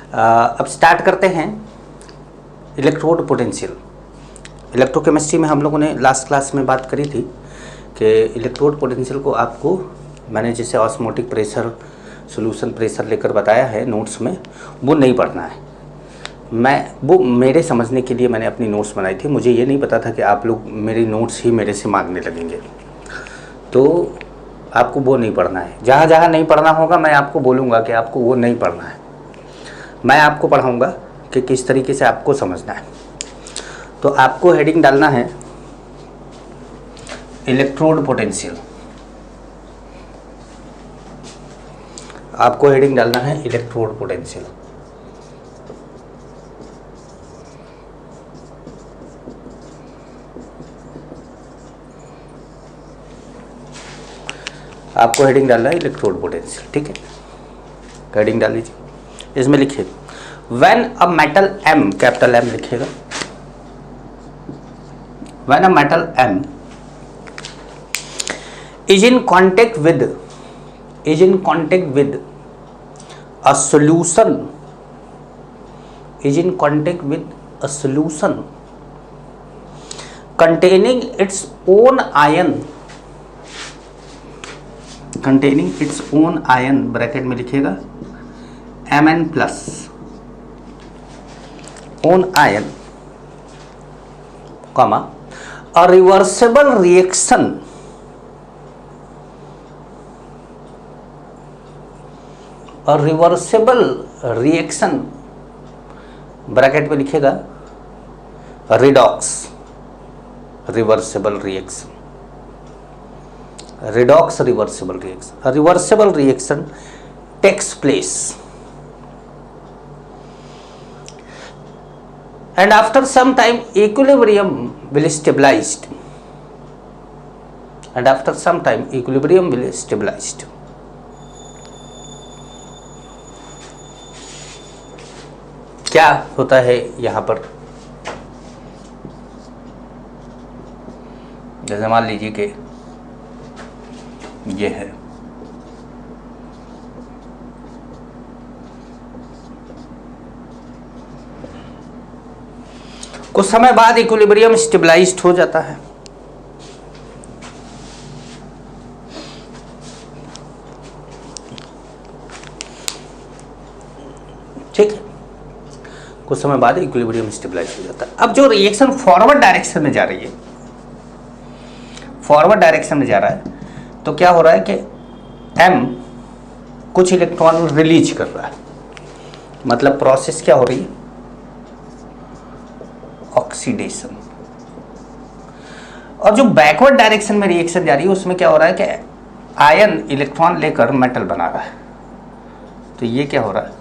अब स्टार्ट करते हैं इलेक्ट्रोड पोटेंशियल। इलेक्ट्रोकेमिस्ट्री में हम लोगों ने लास्ट क्लास में बात करी थी कि इलेक्ट्रोड पोटेंशियल को आपको मैंने जैसे ऑस्मोटिक प्रेशर, सॉल्यूशन प्रेशर लेकर बताया है नोट्स में, वो नहीं पढ़ना है। वो मेरे समझने के लिए मैंने अपनी नोट्स बनाई थी। मुझे ये नहीं पता था कि आप लोग मेरी नोट्स ही मेरे से मांगने लगेंगे, तो आपको वो नहीं पढ़ना है। जहाँ जहाँ नहीं पढ़ना होगा मैं आपको बोलूँगा कि आपको वो नहीं पढ़ना है। मैं आपको पढ़ाऊँगा कि किस तरीके से आपको समझना है। तो आपको हेडिंग डालना है इलेक्ट्रोड पोटेंशियल। आपको हेडिंग डालना है इलेक्ट्रोड पोटेंशियल। आपको हेडिंग डालना है इलेक्ट्रोड पोटेंशियल, ठीक है। हेडिंग डाल लीजिए। इसमें लिखिए when a metal M, capital M लिखिएगा। When a metal M is in contact with a solution containing its own ion, bracket में लिखिएगा Mn plus own ion, comma a reversible reaction, bracket में लिखिएगा reversible reaction takes place, and after some time equilibrium will stabilize. क्या होता है यहाँ पर? जैसे मान लीजिए कि ये है, कुछ समय बाद इक्विलिब्रियम स्टेबलाइज्ड हो जाता है। ठीक है, कुछ समय बाद इक्विलिब्रियम स्टेबलाइज हो जाता है। अब जो रिएक्शन फॉरवर्ड डायरेक्शन में जा रही है, तो क्या हो रहा है कि M कुछ इलेक्ट्रॉन रिलीज कर रहा है, मतलब प्रोसेस क्या हो रही है? ऑक्सीडेशन। और जो बैकवर्ड डायरेक्शन में रिएक्शन जा रही है उसमें क्या हो रहा है कि आयन इलेक्ट्रॉन लेकर मेटल बना रहा है। तो ये क्या हो रहा है?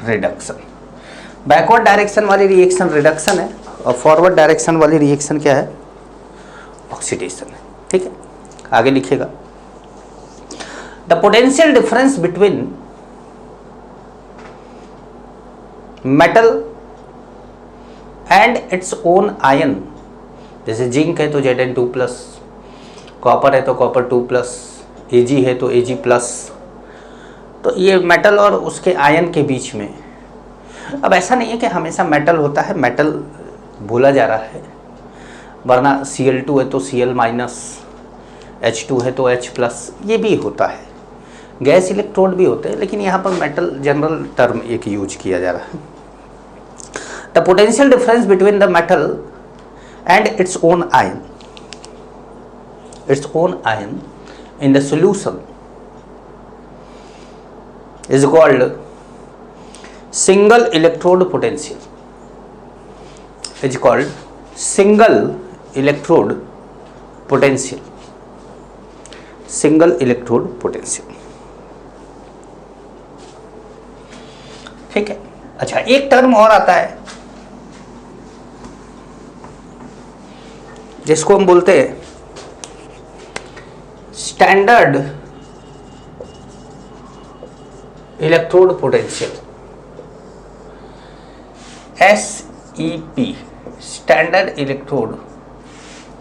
रिडक्शन। बैकवर्ड डायरेक्शन वाली रिएक्शन रिडक्शन है और फॉरवर्ड डायरेक्शन वाली रिएक्शन क्या है? ऑक्सीडेशन है। ठीक है, आगे लिखिएगा the potential difference between metal and its own ion, जैसे जिंक है तो Zn2+, कॉपर है तो कॉपर 2+, Ag है तो Ag+, तो ये मेटल और उसके आयन के बीच में। अब ऐसा नहीं है कि हमेशा मेटल होता है, मेटल बोला जा रहा है, वरना Cl2 है तो Cl-, H2 है तो H+, ये भी होता है। गैस इलेक्ट्रोड भी होते हैं, लेकिन यहाँ पर मेटल जनरल टर्म एक यूज किया जा रहा है। The potential difference between the metal and its own ion in the solution is called single electrode potential. Single electrode potential. ठीक है। अच्छा, एक टर्म और आता है जिसको हम बोलते हैं standard electrode potential, SEP, standard electrode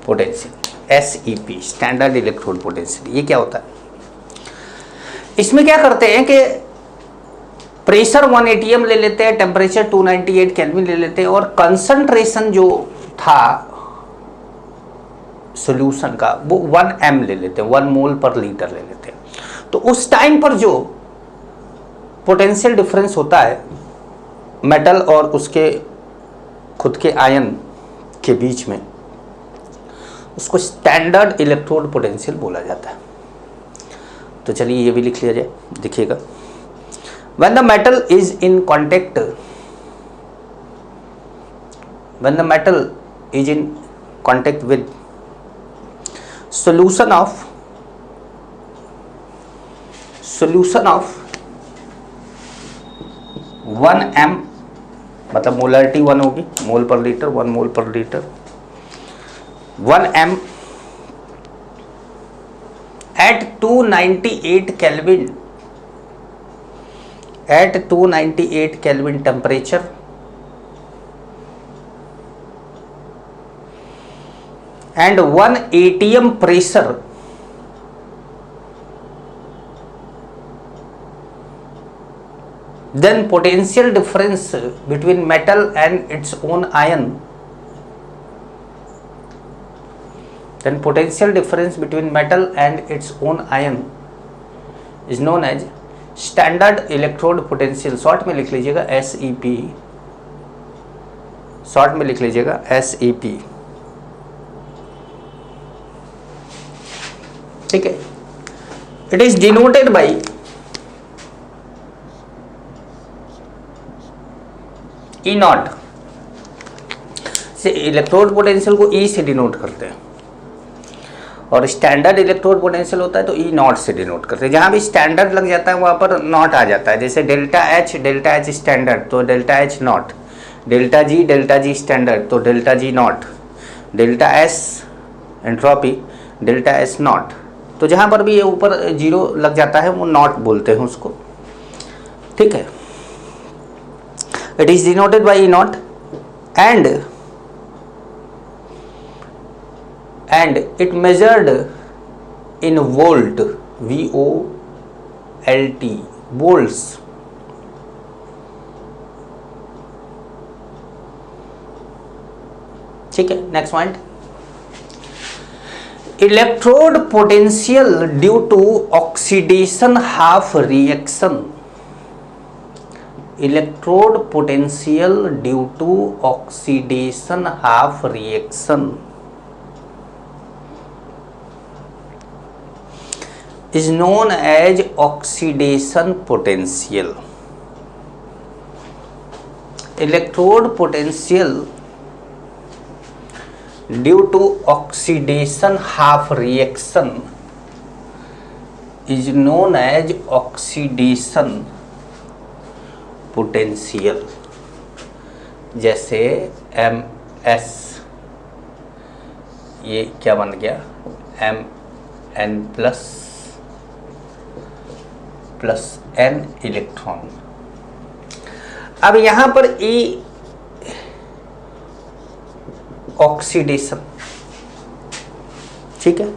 potential, SEP, standard electrode potential. ये क्या होता है? इसमें क्या करते हैं कि प्रेशर 1 atm ले लेते हैं, टेम्परेचर 298 केल्विन ले लेते हैं, और कंसंट्रेशन जो था सॉल्यूशन का वो 1 m ले लेते हैं, 1 मोल पर लीटर ले लेते हैं। तो उस टाइम पर जो पोटेंशियल डिफरेंस होता है मेटल और उसके खुद के आयन के बीच में, उसको स्टैंडर्ड इलेक्ट्रोड पोटेंशियल बोला जाता है। तो चलिए ये भी लिख लिया जाए, देखिएगा। When the metal is in contact with solution of 1 m, मतलब मोलरिटी 1 होगी, मोल पर लीटर, 1 मोल पर litre, 1 m at 298 Kelvin, at 298 Kelvin temperature, and 1 atm pressure, then potential difference between metal and its own ion, then potential difference between metal and its own ion is known as standard electrode potential. Short में लिख लीजिएगा SEP, short में लिख लीजिएगा SEP, ठीक है। It is denoted by E0 से, electrode potential को E से डिनोट करते हैं, और स्टैंडर्ड इलेक्ट्रोड पोटेंशियल होता है तो E0 से डिनोट करते हैं। जहाँ भी स्टैंडर्ड लग जाता है वहाँ पर नॉट आ जाता है, जैसे डेल्टा H स्टैंडर्ड तो delta H nought, delta G standard तो delta G nought, delta S entropy delta S nought. तो जहाँ पर भी ये ऊपर जीरो लग जाता है वो नॉट बोलते हैं उसको, ठीक है। It is denoted by E0 and it measured in volt, VOLT, volts, ठीक है। Next point, electrode potential due to oxidation half reaction, electrode potential due to oxidation half reaction is known as oxidation potential। electrode potential due to oxidation half reaction is known as oxidation potential। जैसे MS, ये क्या बन गया, Mn plus N electron. अब यहां पर E oxidation, ठीक है।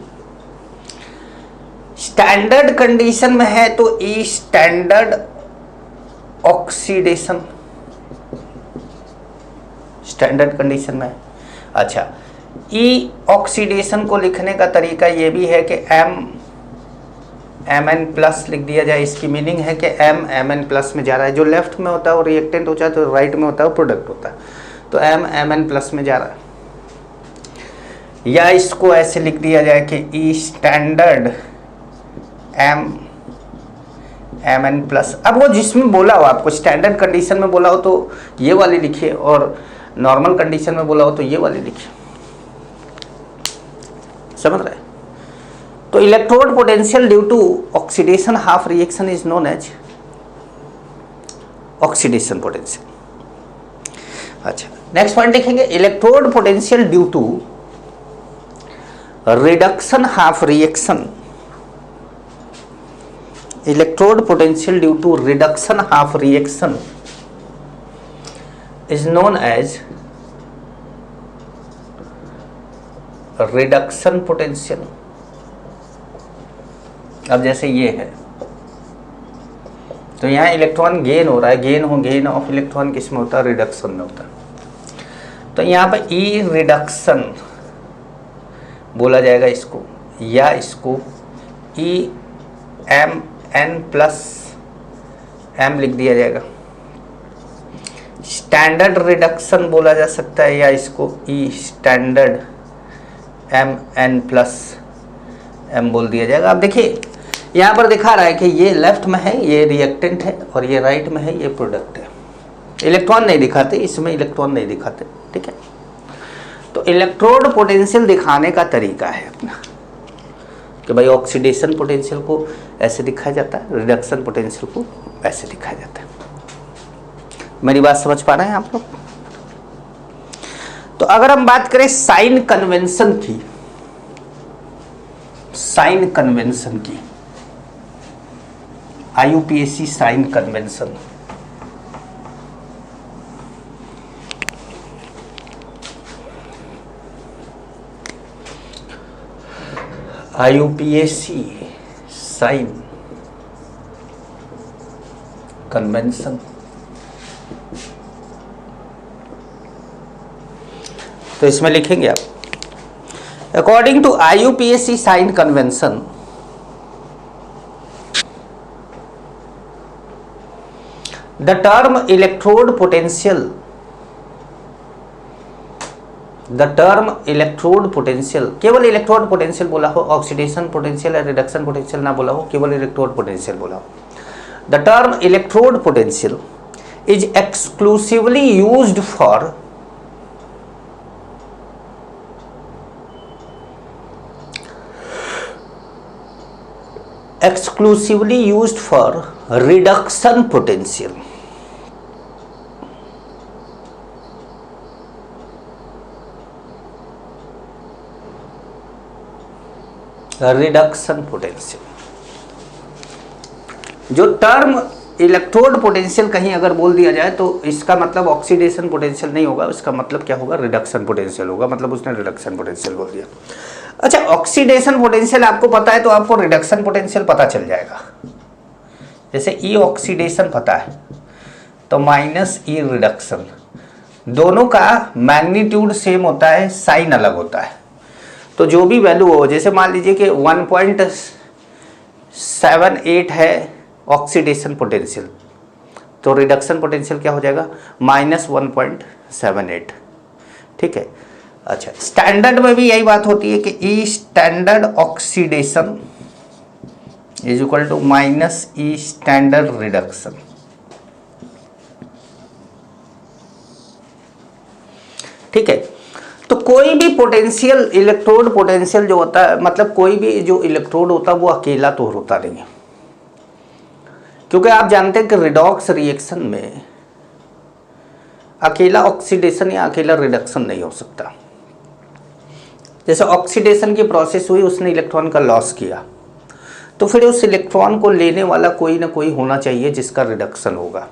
स्टैंडर्ड कंडीशन में है तो E standard oxidation, standard condition में। अच्छा, E ऑक्सीडेशन को लिखने का तरीका ये भी है कि Mn प्लस लिख दिया जाए। इसकी मीनिंग है कि Mn प्लस में जा रहा है, जो लेफ्ट में होता है वो रिएक्टेंट होता है, तो राइट में होता है वो प्रोडक्ट होता है, तो Mn प्लस में जा रहा है। या इसको ऐसे लिख दिया जाए कि E स्टैंडर्ड Mn प्लस। अब वो जिसमें बोला हो, आपको स्टैंडर्ड कंडीशन में बोला हो तो ये वाली लिखिए, और नॉर्मल कंडीशन में बोला हो तो ये वाली लिखिए, समझ रहे हैं। तो electrode potential due to oxidation half reaction is known as oxidation potential. अच्छा, नेक्स्ट पॉइंट देखेंगे, electrode potential due to reduction half reaction, electrode potential due to reduction half reaction is known as reduction potential. अब जैसे ये है तो यहाँ electron gain हो रहा है, गेन ऑफ इलेक्ट्रॉन किस में होता है? रिडक्शन में होता है। तो यहाँ पर ई रिडक्शन बोला जाएगा इसको, या इसको E M N plus M लिख दिया जाएगा। स्टैंडर्ड रिडक्शन बोला जा सकता है, या इसको E standard M N plus M बोल दिया जाएगा। अब देखिए यहाँ पर दिखा रहा है कि ये लेफ्ट में है, ये रिएक्टेंट है, और ये राइट में है, ये प्रोडक्ट है। इलेक्ट्रॉन नहीं दिखाते, इसमें इलेक्ट्रॉन नहीं दिखाते, ठीक है। तो इलेक्ट्रोड पोटेंशियल दिखाने का तरीका है अपना कि भाई ऑक्सीडेशन पोटेंशियल को ऐसे दिखाया जाता है, रिडक्शन पोटेंशियल को ऐसे दिखाया जाता है। मेरी बात समझ पा रहे हैं आप लोग? तो अगर हम बात करें साइन कन्वेंशन की, साइन कन्वेंशन की, IUPAC sign convention, IUPAC sign convention. तो इसमें लिखेंगे आप, according to IUPAC sign convention, the term electrode potential, the term electrode potential, केवल इलेक्ट्रोड पोटेंशियल बोला हो, ऑक्सीडेशन पोटेंशियल या रिडक्शन पोटेंशियल ना बोला हो, केवल इलेक्ट्रोड पोटेंशियल बोला हो। The term electrode potential is exclusively used for reduction potential, reduction potential. जो टर्म इलेक्ट्रोड पोटेंशियल कहीं अगर बोल दिया जाए तो इसका मतलब ऑक्सीडेशन पोटेंशियल नहीं होगा, इसका मतलब क्या होगा? रिडक्शन पोटेंशियल होगा, मतलब उसने रिडक्शन पोटेंशियल बोल दिया। अच्छा, ऑक्सीडेशन पोटेंशियल आपको पता है तो आपको रिडक्शन पोटेंशियल पता चल जाएगा। जैसे ई ऑक्सीडेशन पता है तो माइनस ई रिडक्शन, दोनों का मैग्नीट्यूड सेम होता है, साइन अलग होता है। तो जो भी वैल्यू हो, जैसे मान लीजिए कि 1.78 है ऑक्सीडेशन पोटेंशियल, तो रिडक्शन पोटेंशियल क्या हो जाएगा? -1.78, ठीक है। अच्छा, स्टैंडर्ड में भी यही बात होती है कि E standard oxidation is equal to minus E standard reduction. ठीक है, तो कोई भी पोटेंशियल, इलेक्ट्रोड पोटेंशियल जो होता है, मतलब कोई भी जो इलेक्ट्रोड होता है वो अकेला तो होता नहीं है, क्योंकि आप जानते हैं कि रिडॉक्स रिएक्शन में अकेला ऑक्सीडेशन या अकेला रिडक्शन नहीं हो सकता। जैसे ऑक्सीडेशन की प्रोसेस हुई, उसने इलेक्ट्रॉन का लॉस किया, तो फिर उस इलेक्ट्रॉन को लेने वाला कोई ना कोई होना चाहिए जिसका रिडक्शन होगा,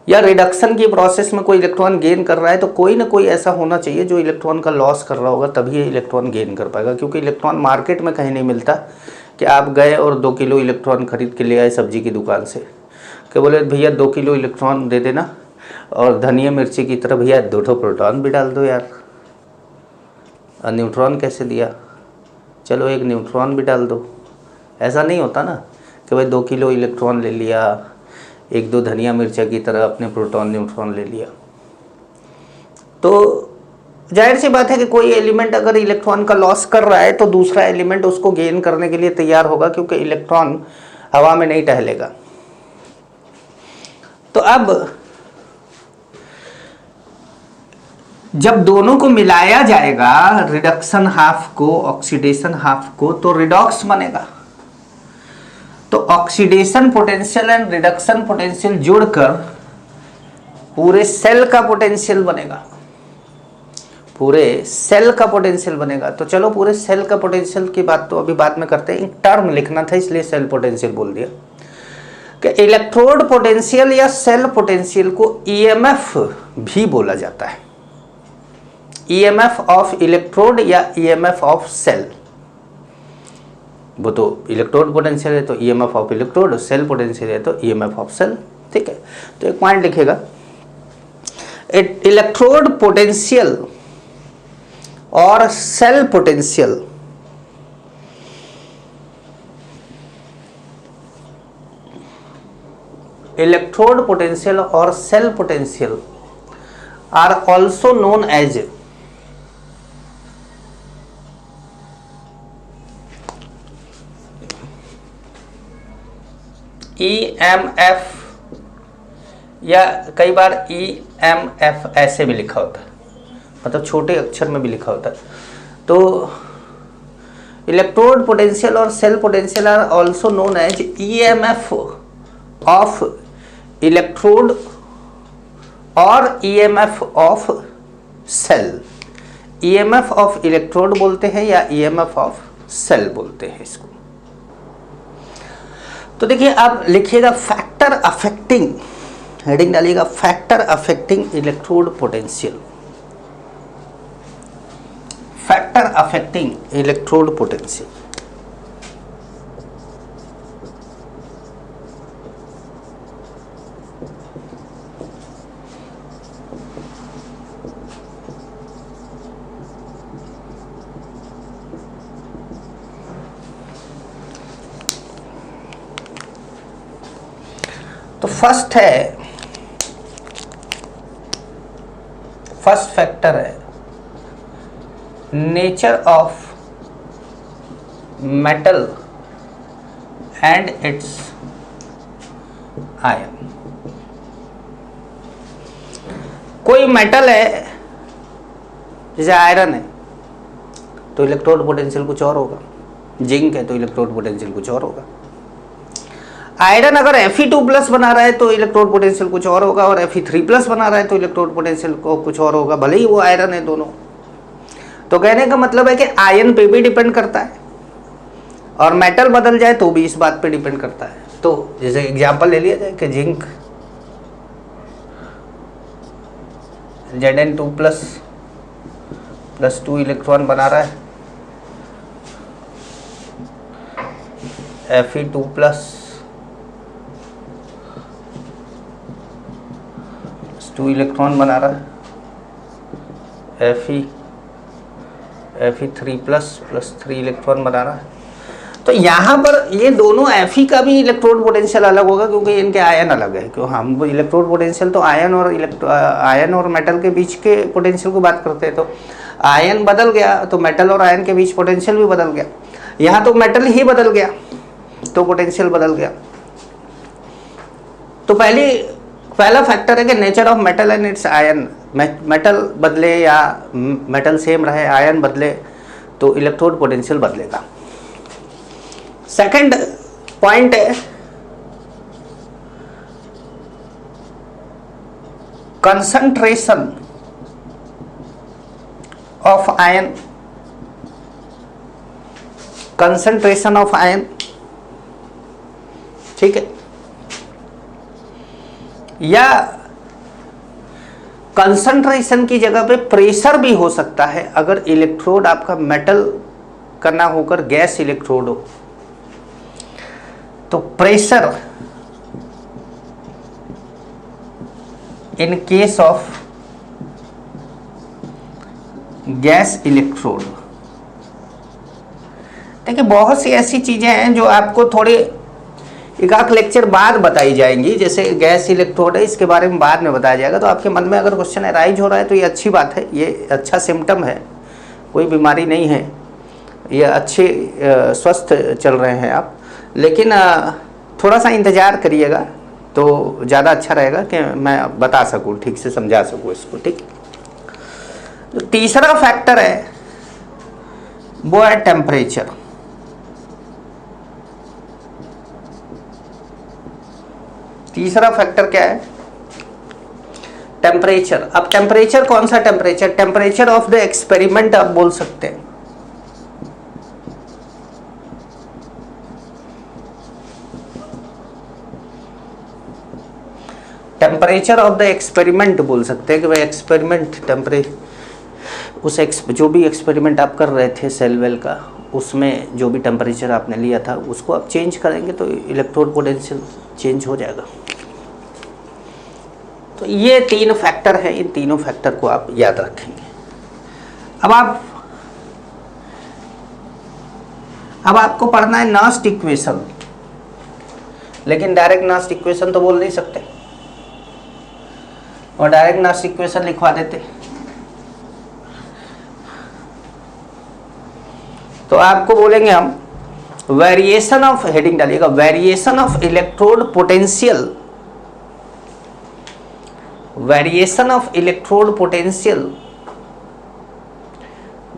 या रिडक्शन की प्रोसेस में कोई इलेक्ट्रॉन गेन कर रहा है तो कोई ना कोई ऐसा होना चाहिए जो इलेक्ट्रॉन का लॉस कर रहा होगा, तभी ये इलेक्ट्रॉन गेन कर पाएगा। क्योंकि इलेक्ट्रॉन मार्केट में कहीं नहीं मिलता कि आप गए और 2 किलो इलेक्ट्रॉन खरीद के ले आए सब्जी की दुकान से, कि बोले भैया 2 किलो इलेक्ट्रॉन दे देना और धनिया मिर्ची की तरह भैया 2 प्रोटॉन भी डाल दो यार, और न्यूट्रॉन कैसे दिया, चलो 1 न्यूट्रॉन भी डाल दो। ऐसा नहीं होता ना कि भाई 2 किलो इलेक्ट्रॉन ले लिया, 1-2 धनिया मिर्चा की तरह अपने प्रोटॉन न्यूट्रॉन ले लिया। तो जाहिर सी बात है कि कोई एलिमेंट अगर इलेक्ट्रॉन का लॉस कर रहा है तो दूसरा एलिमेंट उसको गेन करने के लिए तैयार होगा, क्योंकि इलेक्ट्रॉन हवा में नहीं टहलेगा। तो अब जब दोनों को मिलाया जाएगा, रिडक्शन हाफ को ऑक्सीडेशन हाफ को, तो रिडॉक्स बनेगा। तो oxidation potential and reduction potential जुड़कर पूरे सेल का पोटेंशियल बनेगा, पूरे सेल का पोटेंशियल बनेगा। तो चलो पूरे सेल का पोटेंशियल की बात तो अभी बाद में करते हैं, एक टर्म लिखना था इसलिए सेल पोटेंशियल बोल दिया कि इलेक्ट्रोड पोटेंशियल या सेल पोटेंशियल को ईएमएफ भी बोला जाता है, ईएमएफ ऑफ इलेक्ट्रोड या ईएमएफ ऑफ सेल। वो तो इलेक्ट्रोड पोटेंशियल है तो EMF of electrode, cell potential है तो ईएमएफ ऑफ सेल। ठीक है, तो एक पॉइंट लिखेगा, इलेक्ट्रोड पोटेंशियल और सेल पोटेंशियल इलेक्ट्रोड पोटेंशियल और cell potential are also known as EMF, या कई बार EMF ऐसे भी लिखा होता है, मतलब छोटे अक्षर में भी लिखा होता है। तो इलेक्ट्रोड पोटेंशियल और cell potential are also known as EMF of electrode और EMF of cell. EMF of electrode बोलते हैं या EMF ऑफ सेल बोलते हैं इसको। तो देखिए आप लिखिएगा फैक्टर अफेक्टिंग, हेडिंग डालिएगा factor affecting electrode potential, factor affecting electrode potential. तो फर्स्ट फैक्टर है nature of metal and it's ion. कोई मेटल है जैसे आयरन है तो इलेक्ट्रोड पोटेंशियल कुछ और होगा, जिंक है तो इलेक्ट्रोड पोटेंशियल कुछ और होगा। आयरन अगर Fe2+ बना रहा है तो इलेक्ट्रोड पोटेंशियल कुछ और होगा, और Fe3+ बना रहा है तो इलेक्ट्रोड पोटेंशियल को कुछ और होगा, भले ही वो आयरन है दोनों। तो कहने का मतलब है कि आयन पे भी डिपेंड करता है और मेटल बदल जाए तो भी इस बात पे डिपेंड करता है। तो जैसे एग्जांपल ले लिया जाए कि जिंक Zn2+ +2 इलेक्ट्रॉन बना रहा है, Fe2+ 2 इलेक्ट्रॉन बना रहा है, Fe3+ 3 इलेक्ट्रॉन बना रहा है। तो यहाँ पर ये दोनों Fe का भी इलेक्ट्रोड पोटेंशियल अलग होगा क्योंकि इनके आयन अलग है। क्यों हम इलेक्ट्रोड पोटेंशियल तो आयन और मेटल के बीच के पोटेंशियल को बात करते हैं, तो आयन बदल गया तो मेटल और आयन के बीच पोटेंशियल भी बदल गया। यहाँ तो मेटल ही बदल गया तो पोटेंशियल बदल गया। तो पहला फैक्टर है कि nature of metal and it's ion. Metal बदले या मेटल सेम रहे, आयन बदले तो इलेक्ट्रोड पोटेंशियल बदलेगा। सेकंड पॉइंट है concentration of ion, concentration of ion. ठीक है, या कंसंट्रेशन की जगह पे प्रेशर भी हो सकता है। अगर इलेक्ट्रोड आपका मेटल का ना होकर गैस इलेक्ट्रोड हो तो pressure in case of gas electrode. देखिए बहुत सी ऐसी चीजें हैं जो आपको थोड़े एक आध लेक्चर बाद बताई जाएंगी। जैसे गैस इलेक्ट्रोड है, इसके बारे में बाद में बताया जाएगा। तो आपके मन में अगर क्वेश्चन अराइज हो रहा है तो ये अच्छी बात है, ये अच्छा सिम्टम है, कोई बीमारी नहीं है, ये अच्छे स्वस्थ चल रहे हैं आप। लेकिन थोड़ा सा इंतज़ार करिएगा तो ज़्यादा अच्छा रहेगा कि मैं बता सकूँ, ठीक से समझा सकूँ इसको। ठीक, तो तीसरा फैक्टर है वो है टेम्परेचर। तीसरा फैक्टर क्या है? टेम्परेचर। अब टेम्परेचर कौन सा temperature? Temperature of the experiment आप बोल सकते हैं। टेम्परेचर ऑफ द एक्सपेरिमेंट बोल सकते हैं कि भाई एक्सपेरिमेंट टेम्परेचर, जो भी एक्सपेरिमेंट आप कर रहे थे सेल वेल का, उसमें जो भी टेम्परेचर आपने लिया था उसको आप चेंज करेंगे तो इलेक्ट्रोड पोटेंशियल चेंज हो जाएगा। तो ये 3 फैक्टर है, इन तीनों फैक्टर को आप याद रखेंगे। अब आपको पढ़ना है नस्ट इक्वेशन, लेकिन डायरेक्ट नस्ट इक्वेशन तो बोल नहीं सकते, और डायरेक्ट नस्ट इक्वेशन लिखवा देते तो आपको बोलेंगे हम वेरिएशन ऑफ, हेडिंग डालिएगा, variation of electrode potential, variation of electrode potential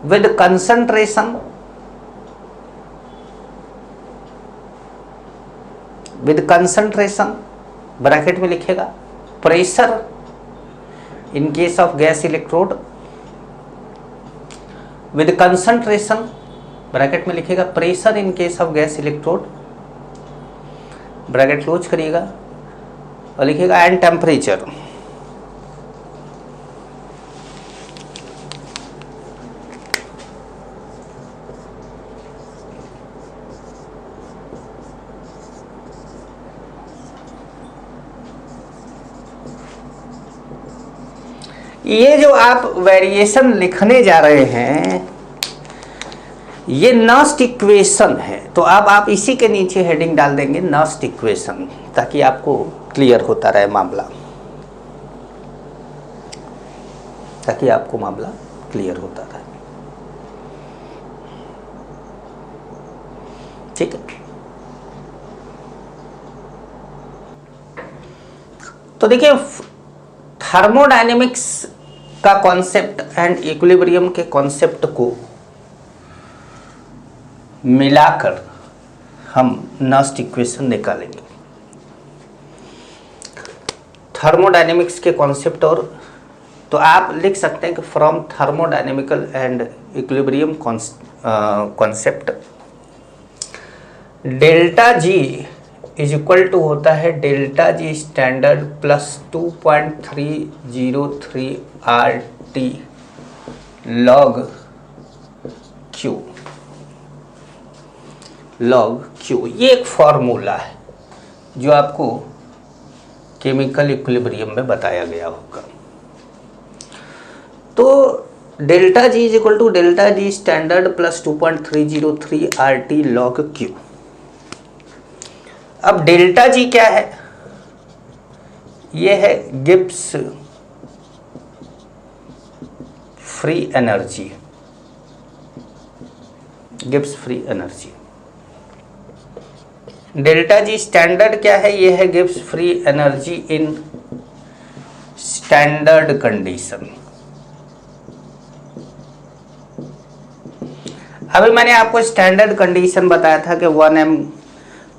with concentration, with concentration bracket में लिखेगा pressure in case of gas electrode, with concentration bracket में लिखेगा pressure in case of gas electrode, bracket close करिएगा और लिखिएगा and temperature. ये जो आप वेरिएशन लिखने जा रहे हैं ये नस्ट इक्वेशन है, तो अब आप इसी के नीचे हेडिंग डाल देंगे नस्ट इक्वेशन, ताकि आपको क्लियर होता रहे मामला, ताकि आपको मामला क्लियर होता रहे। ठीक है, तो देखिए थर्मोडायनेमिक्स का कॉन्सेप्ट एंड इक्विलिब्रियम के कॉन्सेप्ट को मिलाकर हम नस्ट इक्वेशन निकालेंगे। थर्मोडायनेमिक्स के कॉन्सेप्ट, और तो आप लिख सकते हैं कि from thermodynamical and equilibrium concept delta G is equal to होता है delta G standard plus 2.303 RT log Q, log Q। ये एक फॉर्मूला है जो आपको केमिकल इक्विलिब्रियम में बताया गया होगा। तो delta G is equal to delta G standard plus 2.303 RT log Q। अब डेल्टा जी क्या है? ये है Gibbs free energy, Gibbs free energy. Delta G standard क्या है? ये है Gibbs free energy in standard condition. अभी मैंने आपको स्टैंडर्ड कंडीशन बताया था कि 1m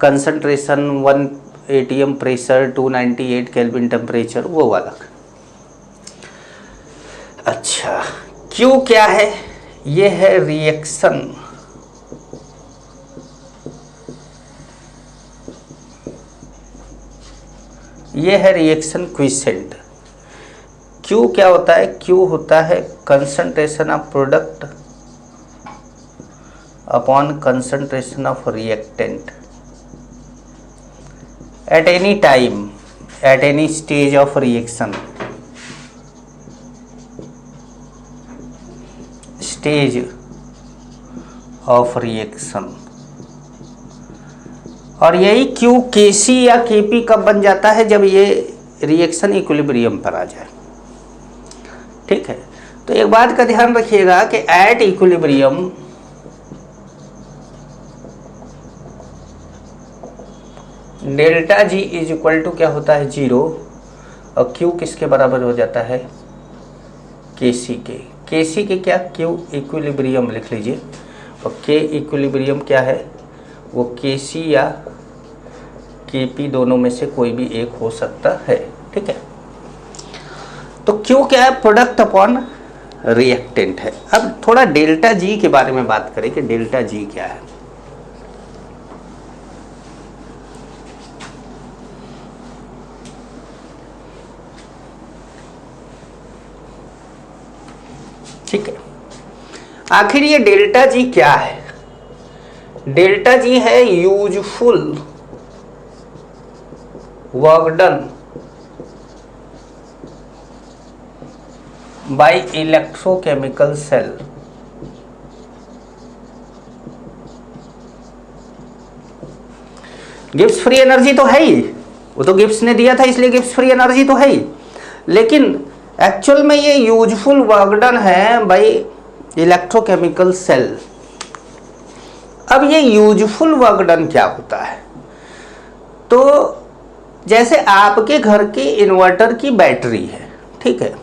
concentration, 1 atm pressure, 298 kelvin temperature, वो वाला। अच्छा, Q क्या है? ये है रिएक्शन, ये है रिएक्शन क्विसेंट। Q क्या होता है? Q होता है concentration of product upon concentration of reactant at any time, at any stage of reaction, stage of reaction। और यही Q Kc या Kp कब बन जाता है? जब ये रिएक्शन इक्विलिब्रियम पर आ जाए। ठीक है, तो एक बात का ध्यान रखिएगा कि at equilibrium delta G is equal to क्या होता है? 0, और Q किसके बराबर हो जाता है? Kc के। Kc के क्या? Q इक्विलिब्रियम लिख लीजिए, और K इक्विलिब्रियम क्या है? वो Kc या Kp दोनों में से कोई भी एक हो सकता है। ठीक है, तो Q क्या है? प्रोडक्ट अपॉन रिएक्टेंट है। अब थोड़ा डेल्टा जी के बारे में बात करें कि डेल्टा जी क्या है। ठीक है, आखिर ये डेल्टा जी क्या है? डेल्टा जी है useful work done by electrochemical cell. Gibbs free energy तो है ही, वो तो गिब्स ने दिया था इसलिए गिब्स फ्री एनर्जी तो है ही, लेकिन एक्चुअल में ये यूजफुल वर्क डन है बाय इलेक्ट्रोकेमिकल सेल। अब ये यूजफुल वर्क डन क्या होता है? तो जैसे आपके घर के इन्वर्टर की बैटरी है, ठीक है,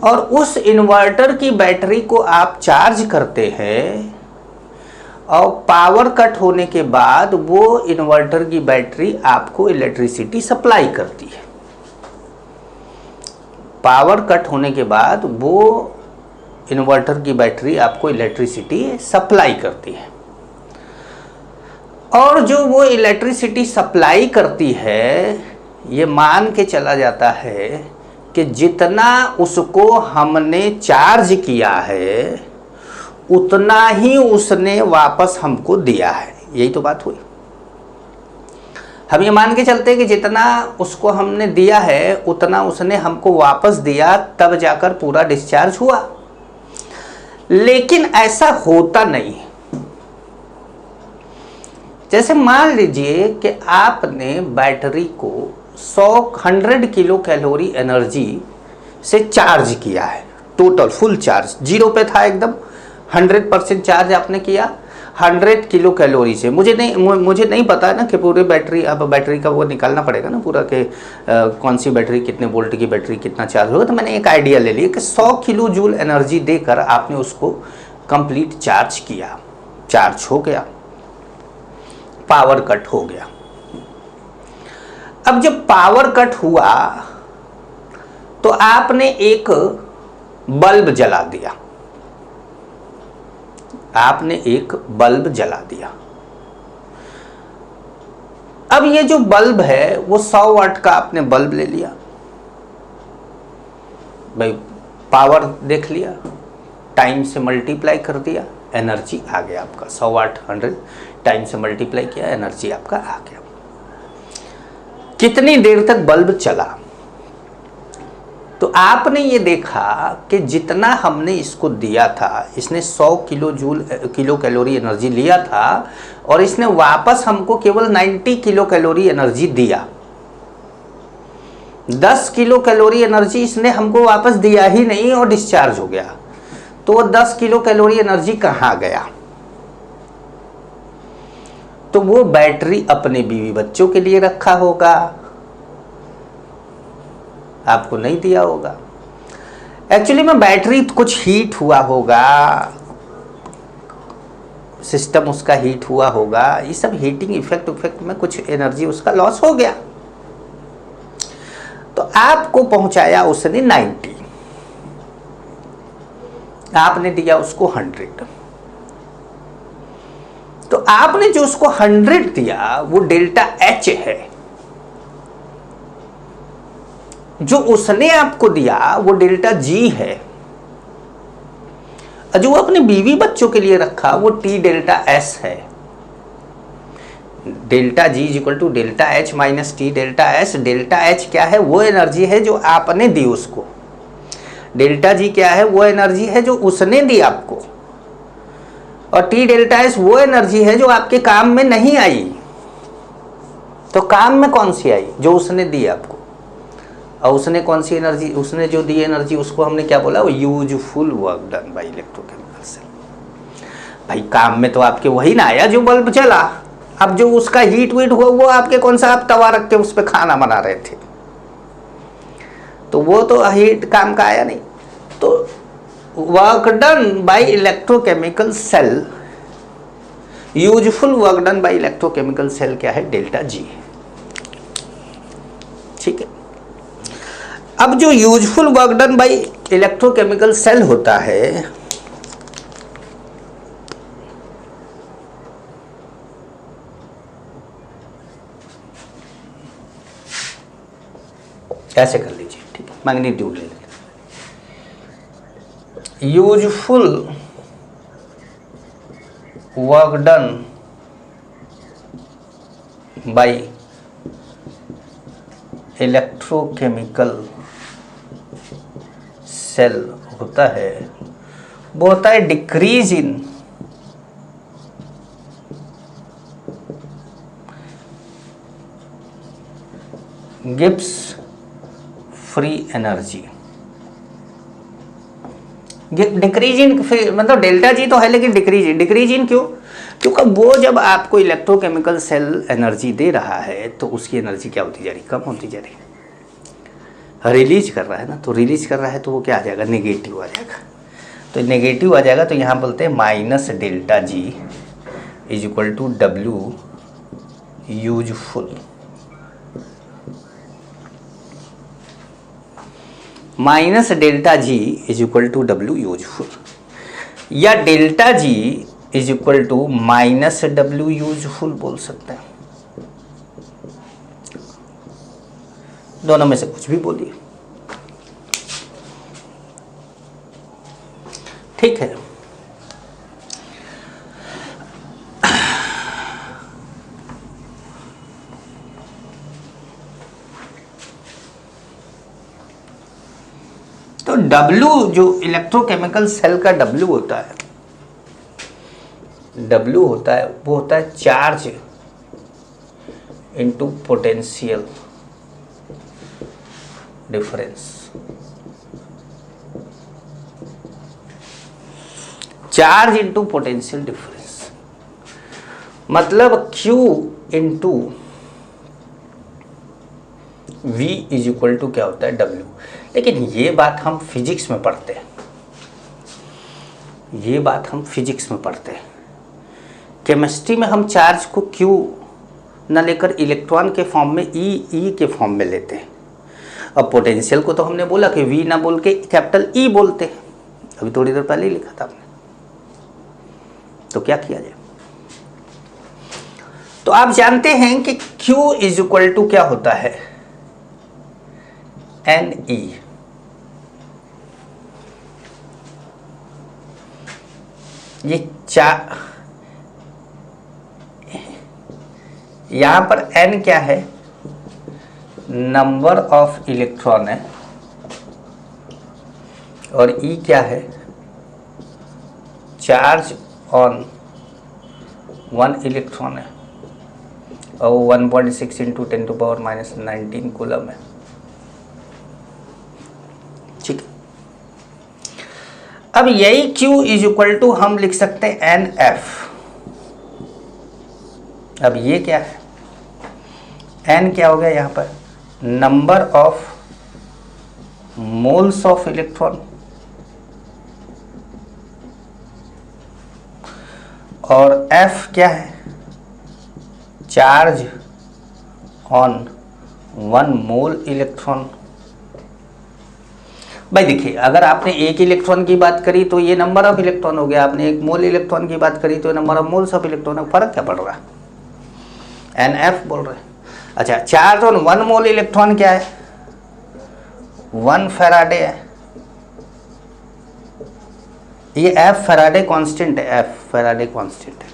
और उस इन्वर्टर की बैटरी को आप चार्ज करते हैं और पावर कट होने के बाद वो इन्वर्टर की बैटरी आपको इलेक्ट्रिसिटी सप्लाई करती है। पावर कट होने के बाद वो इन्वर्टर की बैटरी आपको इलेक्ट्रिसिटी सप्लाई करती है, और जो वो इलेक्ट्रिसिटी सप्लाई करती है, ये मान के चला जाता है कि जितना उसको हमने चार्ज किया है उतना ही उसने वापस हमको दिया है। यही तो बात हुई। हम ये मान के चलते हैं कि जितना उसको हमने दिया है उतना उसने हमको वापस दिया, तब जाकर पूरा डिस्चार्ज हुआ। लेकिन ऐसा होता नहीं। जैसे मान लीजिए कि आपने बैटरी को 100 किलो कैलोरी एनर्जी से चार्ज किया है, टोटल फुल चार्ज, जीरो पे था एकदम, 100% चार्ज आपने किया 100 किलो कैलोरी से। मुझे नहीं पता ना कि पूरे बैटरी, अब बैटरी का वो निकालना पड़ेगा ना पूरा कि कौन सी बैटरी कितने वोल्ट की बैटरी कितना चार्ज होगा, तो मैंने एक आइडिया ले लिया कि 100 किलो जूल एनर्जी देकर आपने उसको कंप्लीट चार्ज किया, चार्ज हो गया, पावर कट हो गया। अब जब पावर कट हुआ तो आपने एक बल्ब जला दिया, आपने एक बल्ब जला दिया। अब ये जो बल्ब है वो 100 वाट का आपने बल्ब ले लिया, भाई पावर देख लिया, टाइम से मल्टीप्लाई कर दिया, एनर्जी आ गया आपका 100 वाट, 100 टाइम से मल्टीप्लाई किया, एनर्जी आपका आ गया। कितनी देर तक बल्ब चला? तो आपने ये देखा कि जितना हमने इसको दिया था, इसने 100 किलो कैलोरी एनर्जी लिया था और इसने वापस हमको केवल 90 किलो कैलोरी एनर्जी दिया। 10 किलो कैलोरी एनर्जी इसने हमको वापस दिया ही नहीं और डिस्चार्ज हो गया। तो वो 10 किलो कैलोरी एनर्जी कहाँ गया? तो वो बैटरी अपने बीवी बच्चों के लिए रखा होगा, आपको नहीं दिया होगा। एक्चुअली में बैटरी कुछ हीट हुआ होगा, सिस्टम उसका हीट हुआ होगा, ये सब हीटिंग इफेक्ट में कुछ एनर्जी उसका लॉस हो गया। तो आपको पहुंचाया उसने 90, आपने दिया उसको 100। तो आपने जो उसको 100 दिया वो डेल्टा एच है, जो उसने आपको दिया वो डेल्टा जी है, जो अपने बीवी बच्चों के लिए रखा वो टी डेल्टा एस है। Delta G equal to delta H minus T delta S. Delta H क्या है? वो एनर्जी है जो आपने दी उसको। डेल्टा जी क्या है? वो एनर्जी है जो उसने दी आपको। और टी डेल्टा एस वो एनर्जी है जो आपके काम में नहीं आई। तो काम में कौन सी आई? जो उसने दी आपको। और उसने कौन सी एनर्जी, उसने जो दी एनर्जी उसको हमने क्या बोला? वो useful work done by electrochemical cell. भाई काम में तो आपके वही ना आया जो बल्ब जला। अब जो उसका हीट वीट हुआ वो आपके कौन सा, आप तवा रख के उस पर खाना बना रहे थे, तो वो तो हीट काम का आया नहीं। तो work done by electrochemical cell, useful work done by electrochemical cell क्या है? Delta G. ठीक है। अब जो useful work done by electrochemical cell होता है, ऐसे कर लीजिए, ठीक है, मैग्नीट्यूड ले लेते। Useful work done by electrochemical cell होता है वो होता है decrease in Gibbs free energy. Decrease in मतलब डेल्टा जी तो है लेकिन डिक्रीज इन क्यों? क्योंकि वो जब आपको इलेक्ट्रोकेमिकल सेल एनर्जी दे रहा है तो उसकी एनर्जी क्या होती जा रही? कम होती जा रही। रिलीज कर रहा है ना, तो रिलीज कर रहा है तो वो क्या आ जाएगा? नेगेटिव आ जाएगा। तो नेगेटिव आ जाएगा तो यहाँ बोलते हैं minus delta G is equal to W useful. Minus delta G is equal to W useful, या delta G is equal to minus W useful बोल सकते हैं। दोनों में से कुछ भी बोलिए, ठीक है। तो W जो इलेक्ट्रोकेमिकल सेल का W होता है, W होता है वो होता है charge into potential difference. Charge into potential difference मतलब Q into V is equal to क्या होता है? W। लेकिन ये बात हम फिजिक्स में पढ़ते हैं, ये बात हम फिजिक्स में पढ़ते हैं। केमिस्ट्री में हम चार्ज को Q न लेकर इलेक्ट्रॉन के फॉर्म में E के फॉर्म में लेते हैं। अब पोटेंशियल को तो हमने बोला कि V ना बोल के कैपिटल E बोलते हैं, अभी थोड़ी देर पहले ही लिखा था हमने। तो क्या किया जाए? तो आप जानते हैं कि Q इज इक्वल टू क्या होता है? NE। ये यहां पर N क्या है? नंबर ऑफ इलेक्ट्रॉन है, और E क्या है? चार्ज ऑन वन इलेक्ट्रॉन है, और 1.6 इंटू 10⁻⁻19 कूलम है। ठीक है। अब यही Q इज इक्वल टू हम लिख सकते हैं NF। अब ये क्या है? N क्या हो गया यहां पर? Number of moles of electron, और F क्या है? Charge on 1 mole electron. भाई देखिए, अगर आपने एक इलेक्ट्रॉन की बात करी तो ये नंबर ऑफ इलेक्ट्रॉन हो गया, आपने एक मोल इलेक्ट्रॉन की बात करी तो number of moles of electron. फर्क क्या पड़ रहा है? NF बोल रहे हैं। अच्छा, चार्ज ऑन 1 मोल इलेक्ट्रॉन क्या है? 1 फैराडे है। ये F फैराडे कांस्टेंट है, F फैराडे कांस्टेंट है।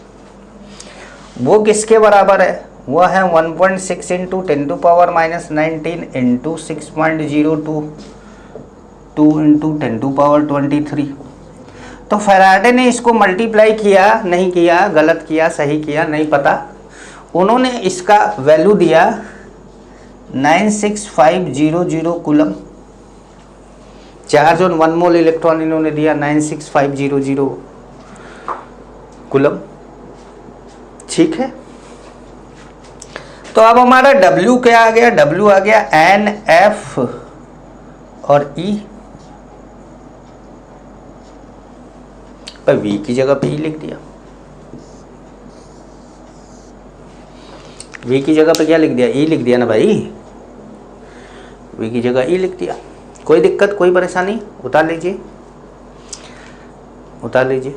वो किसके बराबर है? वो है 1.6 इंटू 10⁻⁻19 इंटू 6.02 2 इंटू 10⁻23। तो फैराडे ने इसको मल्टीप्लाई किया, नहीं किया, गलत किया, सही किया, नहीं पता। उन्होंने इसका वैल्यू दिया 96500 coulomb. Charge on 1 mole electron इन्होंने दिया 96500 कूलम। ठीक है। तो अब हमारा W क्या आ गया? W आ गया NF और E। पर V की जगह पे E लिख दिया। V की जगह पे क्या लिख दिया? E लिख दिया ना भाई। V की जगह E लिख दिया। कोई दिक्कत, कोई परेशानी? उतार लीजिए, उतार लीजिए।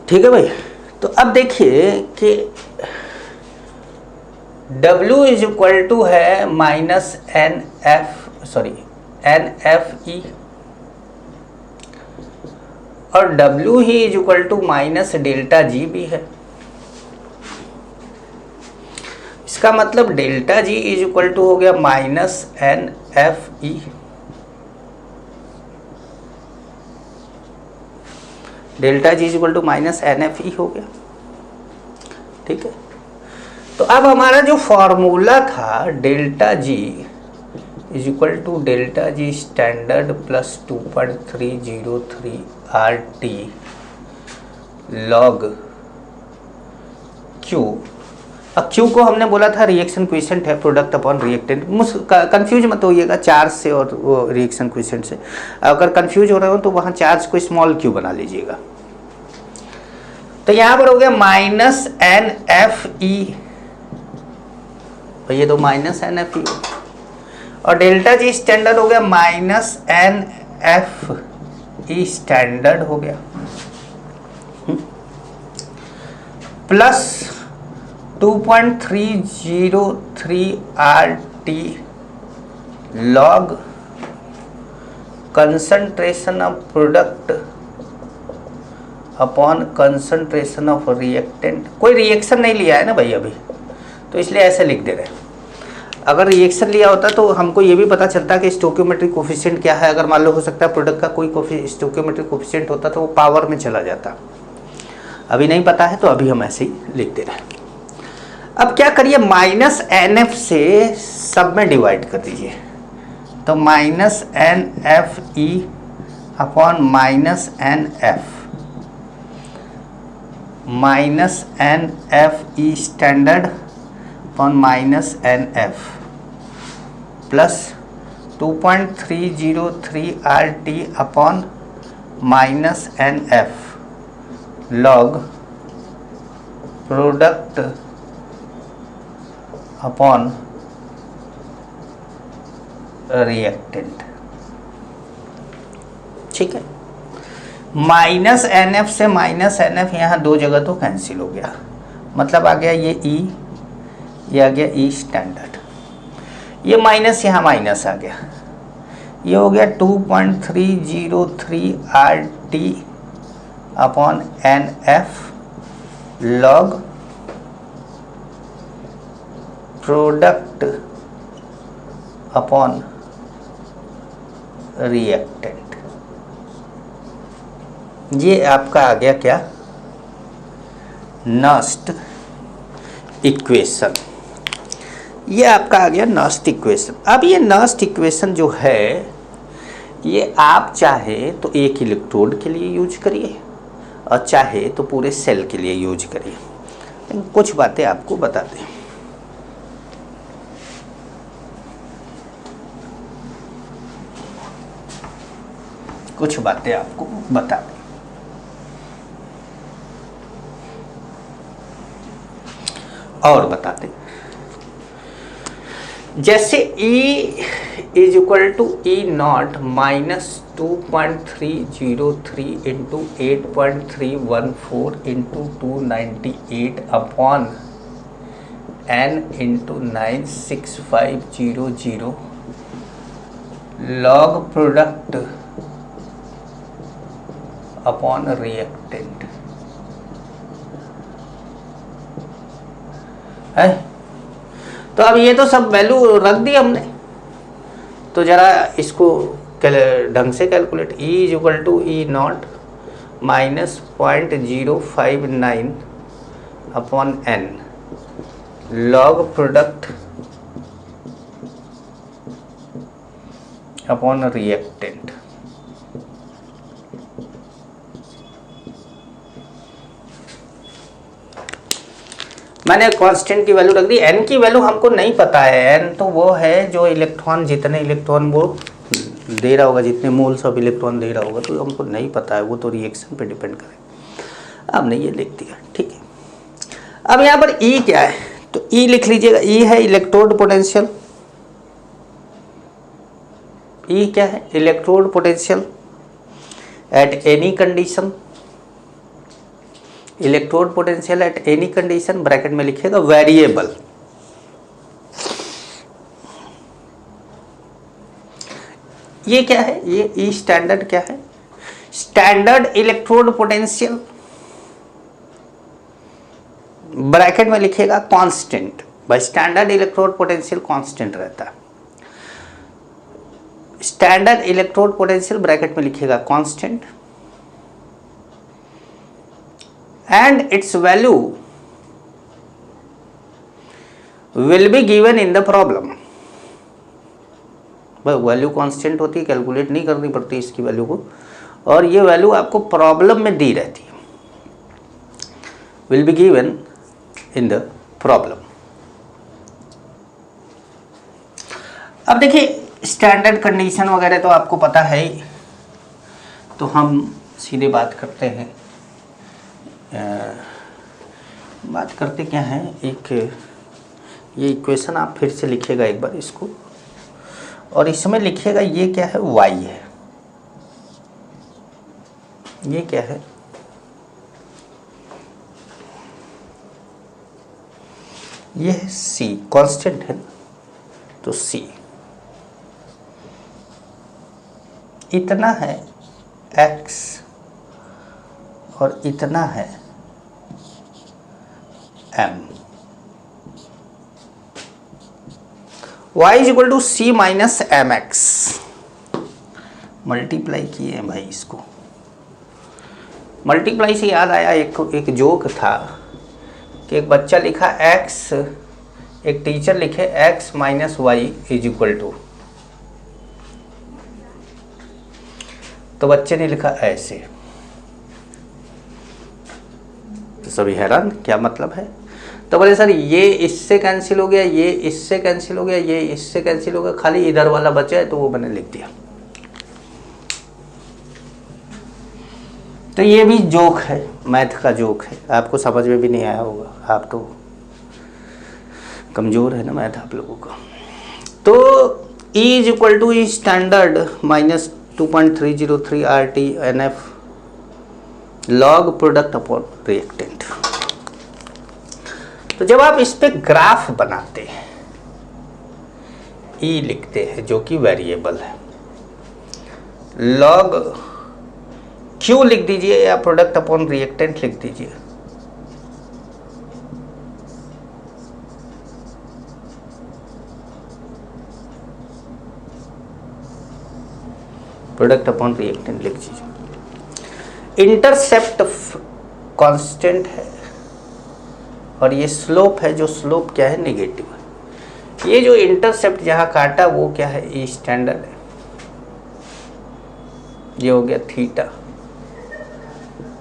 ठीक है भाई। तो अब देखिए कि W इज इक्वल टू है माइनस NFE और W ही is equal to minus delta G भी है। इसका मतलब delta G is equal to हो गया minus NFE। Delta G is equal to minus NFE हो गया। ठीक है, तो अब हमारा जो फॉर्मूला था delta G is equal to delta G standard plus 2.303 RT log Q। अब Q को हमने बोला था रिएक्शन क्विसेंट है, प्रोडक्ट अपॉन रिएक्टेंट। कंफ्यूज मत होइएगा चार्ज से और वो रिएक्शन क्विसेंट से। अगर कंफ्यूज हो रहे हो तो वहाँ चार्ज को स्मॉल q बना लीजिएगा। तो यहाँ पर हो गया माइनस NFE, ये तो माइनस NFE और डेल्टा G स्टैंडर्ड हो गया माइनस NFE स्टैंडर्ड हो गया plus 2.303 RT log concentration of product upon concentration of reactant. कोई रिएक्शन नहीं लिया है ना भाई अभी, तो इसलिए ऐसे लिख दे रहे हैं। अगर रिएक्शन लिया होता तो हमको ये भी पता चलता कि स्टोइकियोमेट्रिक कोफिशिएंट क्या है। अगर मान लो हो सकता है प्रोडक्ट का कोई स्टोइकियोमेट्रिक कोफिशिएंट होता तो वो पावर में चला जाता। अभी नहीं पता है तो अभी हम ऐसे ही लिख दे रहे हैं। अब क्या करिए, माइनस NF से सब में डिवाइड कर दीजिए, तो minus NFE upon minus NF, minus NFE standard upon minus NF plus 2.303 RT upon minus NF log product upon reactant. ठीक है, माइनस NF से माइनस NF यहाँ दो जगह तो कैंसिल हो गया, मतलब आ गया ये E, ये आ गया E स्टैंडर्ड, ये माइनस यहाँ माइनस आ गया, ये हो गया 2.303 RT upon NF log product upon reactant. ये आपका आ गया क्या, नस्ट इक्वेशन। ये आपका आ गया नस्ट इक्वेशन। अब ये नस्ट इक्वेशन जो है ये आप चाहे तो एक इलेक्ट्रोड के लिए यूज करिए और चाहे तो पूरे सेल के लिए यूज करिए। लेकिन कुछ बातें आपको बता दें। कुछ बातें आपको बता दें। और बताते, जैसे E is equal to E0 minus 2.303 into 8.314 into 298 upon N into 96500 log product upon reactant है। तो अब ये तो सब वैल्यू रख दी हमने, तो जरा इसको ढंग से calculate. E is equal to E0 minus 0.059 upon N log product upon reactant. मैंने कांस्टेंट की वैल्यू रख दी। N की वैल्यू हमको नहीं पता है। N तो वो है जो इलेक्ट्रॉन, जितने इलेक्ट्रॉन वो दे रहा होगा, जितने मोल्स ऑफ इलेक्ट्रॉन दे रहा होगा, तो हमको नहीं पता है, वो तो रिएक्शन पे डिपेंड करेगा। अब नहीं, ये लिख दिया, ठीक है। अब यहाँ पर E क्या है, तो E लिख लीजिएगा। E है इलेक्ट्रोड पोटेंशियल। E क्या है, electrode potential at any condition. Electrode potential at any condition, bracket में लिखिएगा वेरिएबल। ये क्या है, ये ई स्टैंडर्ड क्या है, स्टैंडर्ड इलेक्ट्रोड पोटेंशियल, ब्रैकेट में लिखिएगा कांस्टेंट। भाई स्टैंडर्ड इलेक्ट्रोड पोटेंशियल कांस्टेंट रहता है, स्टैंडर्ड इलेक्ट्रोड पोटेंशियल ब्रैकेट में लिखिएगा constant, and it's value will be given in the problem. Value constant होती है, कैलकुलेट नहीं करनी पड़ती इसकी वैल्यू को, और ये वैल्यू आपको प्रॉब्लम में दी रहती है, will be given in the problem. अब देखिए स्टैंडर्ड कंडीशन वगैरह तो आपको पता है ही, तो हम सीधे बात करते हैं। बात करते क्या है, एक ये इक्वेशन आप फिर से लिखिएगा एक बार इसको, और इसमें लिखिएगा ये क्या है, y है, ये क्या है, ये है c, कांस्टेंट है तो c, इतना है x और इतना है m। y is equal to c minus M X, multiply किए हैं भाई इसको। मल्टीप्लाई से याद आया, एक जोक था कि एक बच्चा लिखा x, एक टीचर लिखे x minus Y is equal to, तो बच्चे ने लिखा ऐसे, तो सभी हैरान क्या मतलब है। तो बोले सर ये इससे कैंसिल हो गया, ये इससे कैंसिल हो गया, ये इससे कैंसिल हो गया, खाली इधर वाला बचा है, तो वो मैंने लिख दिया। तो ये भी जोक है, मैथ का जोक है, आपको समझ में भी नहीं आया होगा, आप तो कमज़ोर है ना मैथ आप लोगों का। तो E is equal to E standard minus 2.303 RT/NF log product upon reactant. तो जब आप इस पे ग्राफ बनाते हैं, E लिखते हैं जो कि वेरिएबल है, लॉग Q लिख दीजिए या प्रोडक्ट अपॉन रिएक्टेंट लिख दीजिए, प्रोडक्ट अपॉन रिएक्टेंट लिख दीजिए। इंटरसेप्ट कांस्टेंट है और ये स्लोप है, जो स्लोप क्या है, नेगेटिव है। ये जो इंटरसेप्ट जहां काटा वो क्या है, ई स्टैंडर्ड है, ये हो गया थीटा,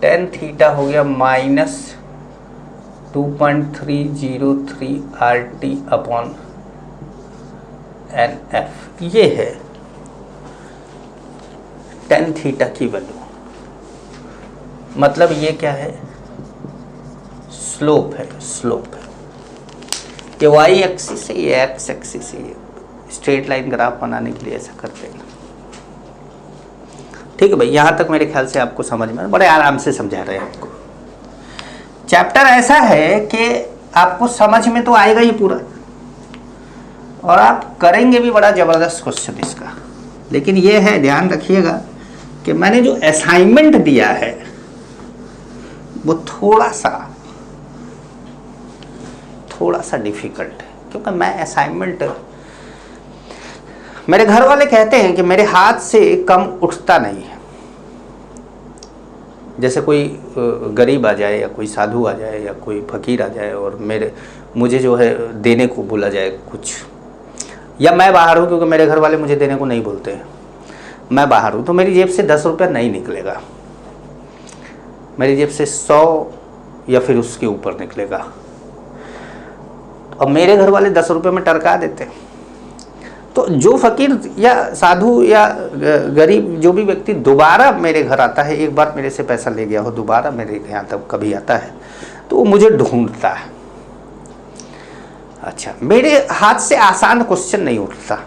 टेन थीटा हो गया माइनस 2.303 RT अपॉन NF, ये है टेन थीटा की वैल्यू। मतलब ये क्या है, स्लोप है, स्लोप है। ये वाई एक्सिस है, ये एक्स एक्सिस है, स्ट्रेट लाइन ग्राफ बनाने के लिए ऐसा करते हैं। ठीक है भाई, यहाँ तक मेरे ख्याल से आपको समझ में, बड़े आराम से समझा रहे हैं आपको। चैप्टर ऐसा है कि आपको समझ में तो आएगा ही पूरा, और आप करेंगे भी बड़ा ज़बरदस्त क्वेश्चन इसका। लेकिन ये है, ध्यान रखिएगा कि मैंने जो असाइनमेंट दिया है वो थोड़ा सा डिफिकल्ट है, क्योंकि मैं असाइनमेंट, मेरे घर वाले कहते हैं कि मेरे हाथ से कम उठता नहीं है। जैसे कोई गरीब आ जाए या कोई साधु आ जाए या कोई फकीर आ जाए और मुझे जो है देने को बोला जाए कुछ, या मैं बाहर हूँ, क्योंकि मेरे घर वाले मुझे देने को नहीं बोलते हैं, मैं बाहर हूँ, तो मेरी जेब से 10 रुपया नहीं निकलेगा, मेरी जेब से 100 या फिर उसके ऊपर निकलेगा। और मेरे घर वाले 10 रुपये में टरका देते हैं। तो जो फकीर या साधु या गरीब जो भी व्यक्ति दोबारा मेरे घर आता है, एक बार मेरे से पैसा ले गया हो, दोबारा मेरे यहाँ तक कभी आता है, तो वो मुझे ढूंढता है। अच्छा, मेरे हाथ से आसान क्वेश्चन नहीं उठता,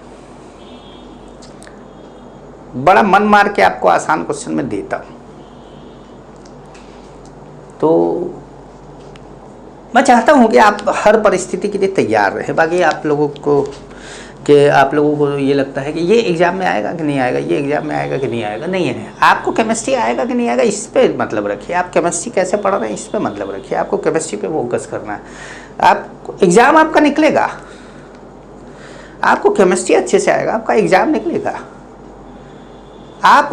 बड़ा मन मार के आपको आसान क्वेश्चन में देता हूँ। तो मैं चाहता हूँ कि आप हर परिस्थिति के लिए तैयार रहें। बाकी आप लोगों को ये लगता है कि ये एग्ज़ाम में आएगा कि नहीं आएगा, ये एग्ज़ाम में आएगा कि नहीं आएगा, नहीं है। आपको केमिस्ट्री आएगा कि नहीं आएगा इस पे मतलब रखिए, आप केमिस्ट्री कैसे पढ़ रहे हैं इस पे मतलब रखिए, आपको केमिस्ट्री पे फोकस करना है। आप एग्ज़ाम आपका निकलेगा, आपको केमिस्ट्री अच्छे से आएगा, आपका एग्ज़ाम निकलेगा। आप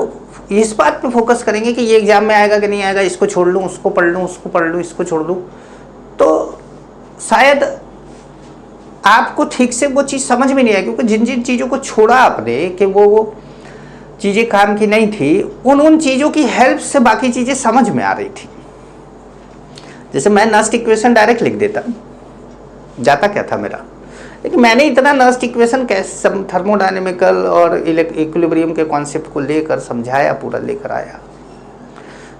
इस बात पे फोकस करेंगे कि ये एग्ज़ाम में आएगा कि नहीं आएगा, इसको छोड़ लूँ, उसको पढ़ लूँ, उसको पढ़ लूँ, इसको छोड़ लूँ, तो शायद आपको ठीक से वो चीज़ समझ में नहीं आएगी। क्योंकि जिन जिन चीज़ों को छोड़ा आपने कि वो चीज़ें काम की नहीं थी, उन चीज़ों की हेल्प से बाकी चीज़ें समझ में आ रही थी। जैसे मैं नस्ट इक्वेशन डायरेक्ट लिख देता, जाता क्या था मेरा, लेकिन मैंने इतना नस्ट इक्वेशन कैसे थर्मोडायनेमिकल और इक्विलिब्रियम के कॉन्सेप्ट को लेकर समझाया, पूरा लेकर आया।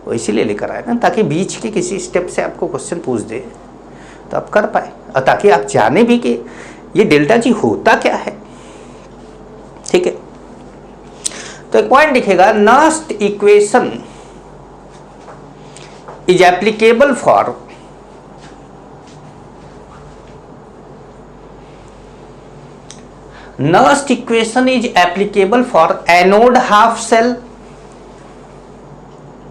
वो इसीलिए लेकर आया ना, ताकि बीच के किसी स्टेप से आपको क्वेश्चन पूछ दे तो आप कर पाए, और ताकि आप जाने भी कि ये डेल्टा जी होता क्या है। ठीक है, तो एक पॉइंट दिखेगा, Nernst equation is applicable for Nernst equation is applicable for anode half cell,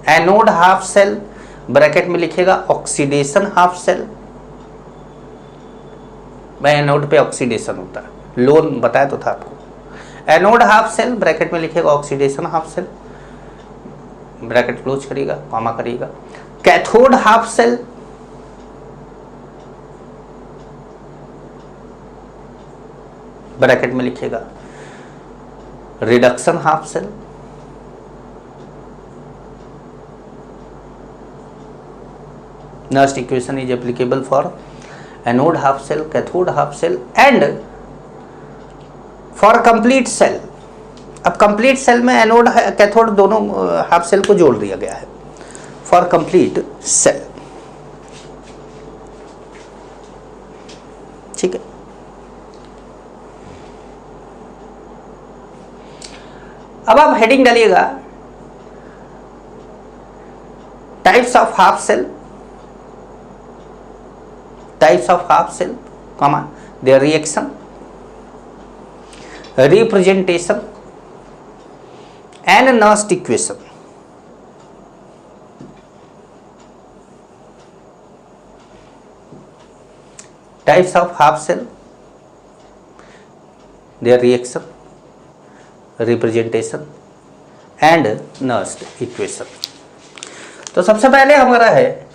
anode half cell bracket में लिखेगा ऑक्सीडेशन हाफ सेल। भाई एनोड पे ऑक्सीडेशन होता है, लोन बताया तो था आपको। एनोड हाफ सेल ब्रैकेट में लिखेगा oxidation half cell, bracket close करिएगा, कॉमा करिएगा। कैथोड हाफ सेल, ब्रैकेट में लिखेगा reduction half cell. Nernst equation is applicable for anode half cell, cathode half cell and for complete cell। अब complete cell में anode cathode दोनों half cell को जोड़ दिया गया है for complete cell। ठीक है, अब आप हेडिंग डालिएगा types of half cell, types of half cell, comma, their reaction, representation and Nernst equation। types of half cell, their reaction, representation and Nernst equation। तो सबसे पहले हमारा है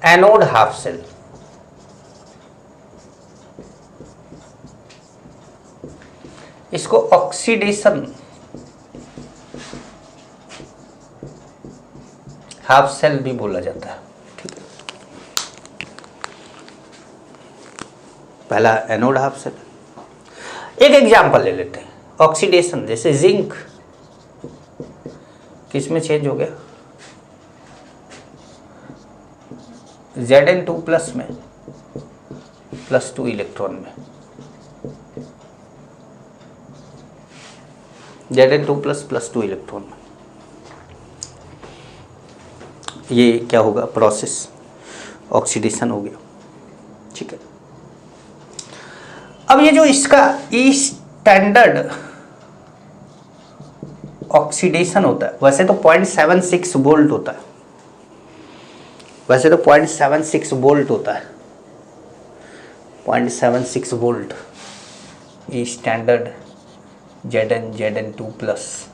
एनोड हाफ सेल। इसको ऑक्सीडेशन हाफ सेल भी बोला जाता है। ठीक है, पहला एनोड हाफ सेल। एक एग्जांपल ले लेते हैं, ऑक्सीडेशन जैसे जिंक किस में चेंज हो गया, Zn2+ में +2 इलेक्ट्रॉन में, Zn2+ +2 इलेक्ट्रॉन में। ये क्या होगा, प्रोसेस ऑक्सीडेशन हो गया। ठीक है, अब ये जो इसका स्टैंडर्ड ऑक्सीडेशन होता है, वैसे तो 0.76 वोल्ट होता है, वैसे तो 0.76 वोल्ट होता है, 0.76 वोल्ट ये स्टैंडर्ड Zn2+,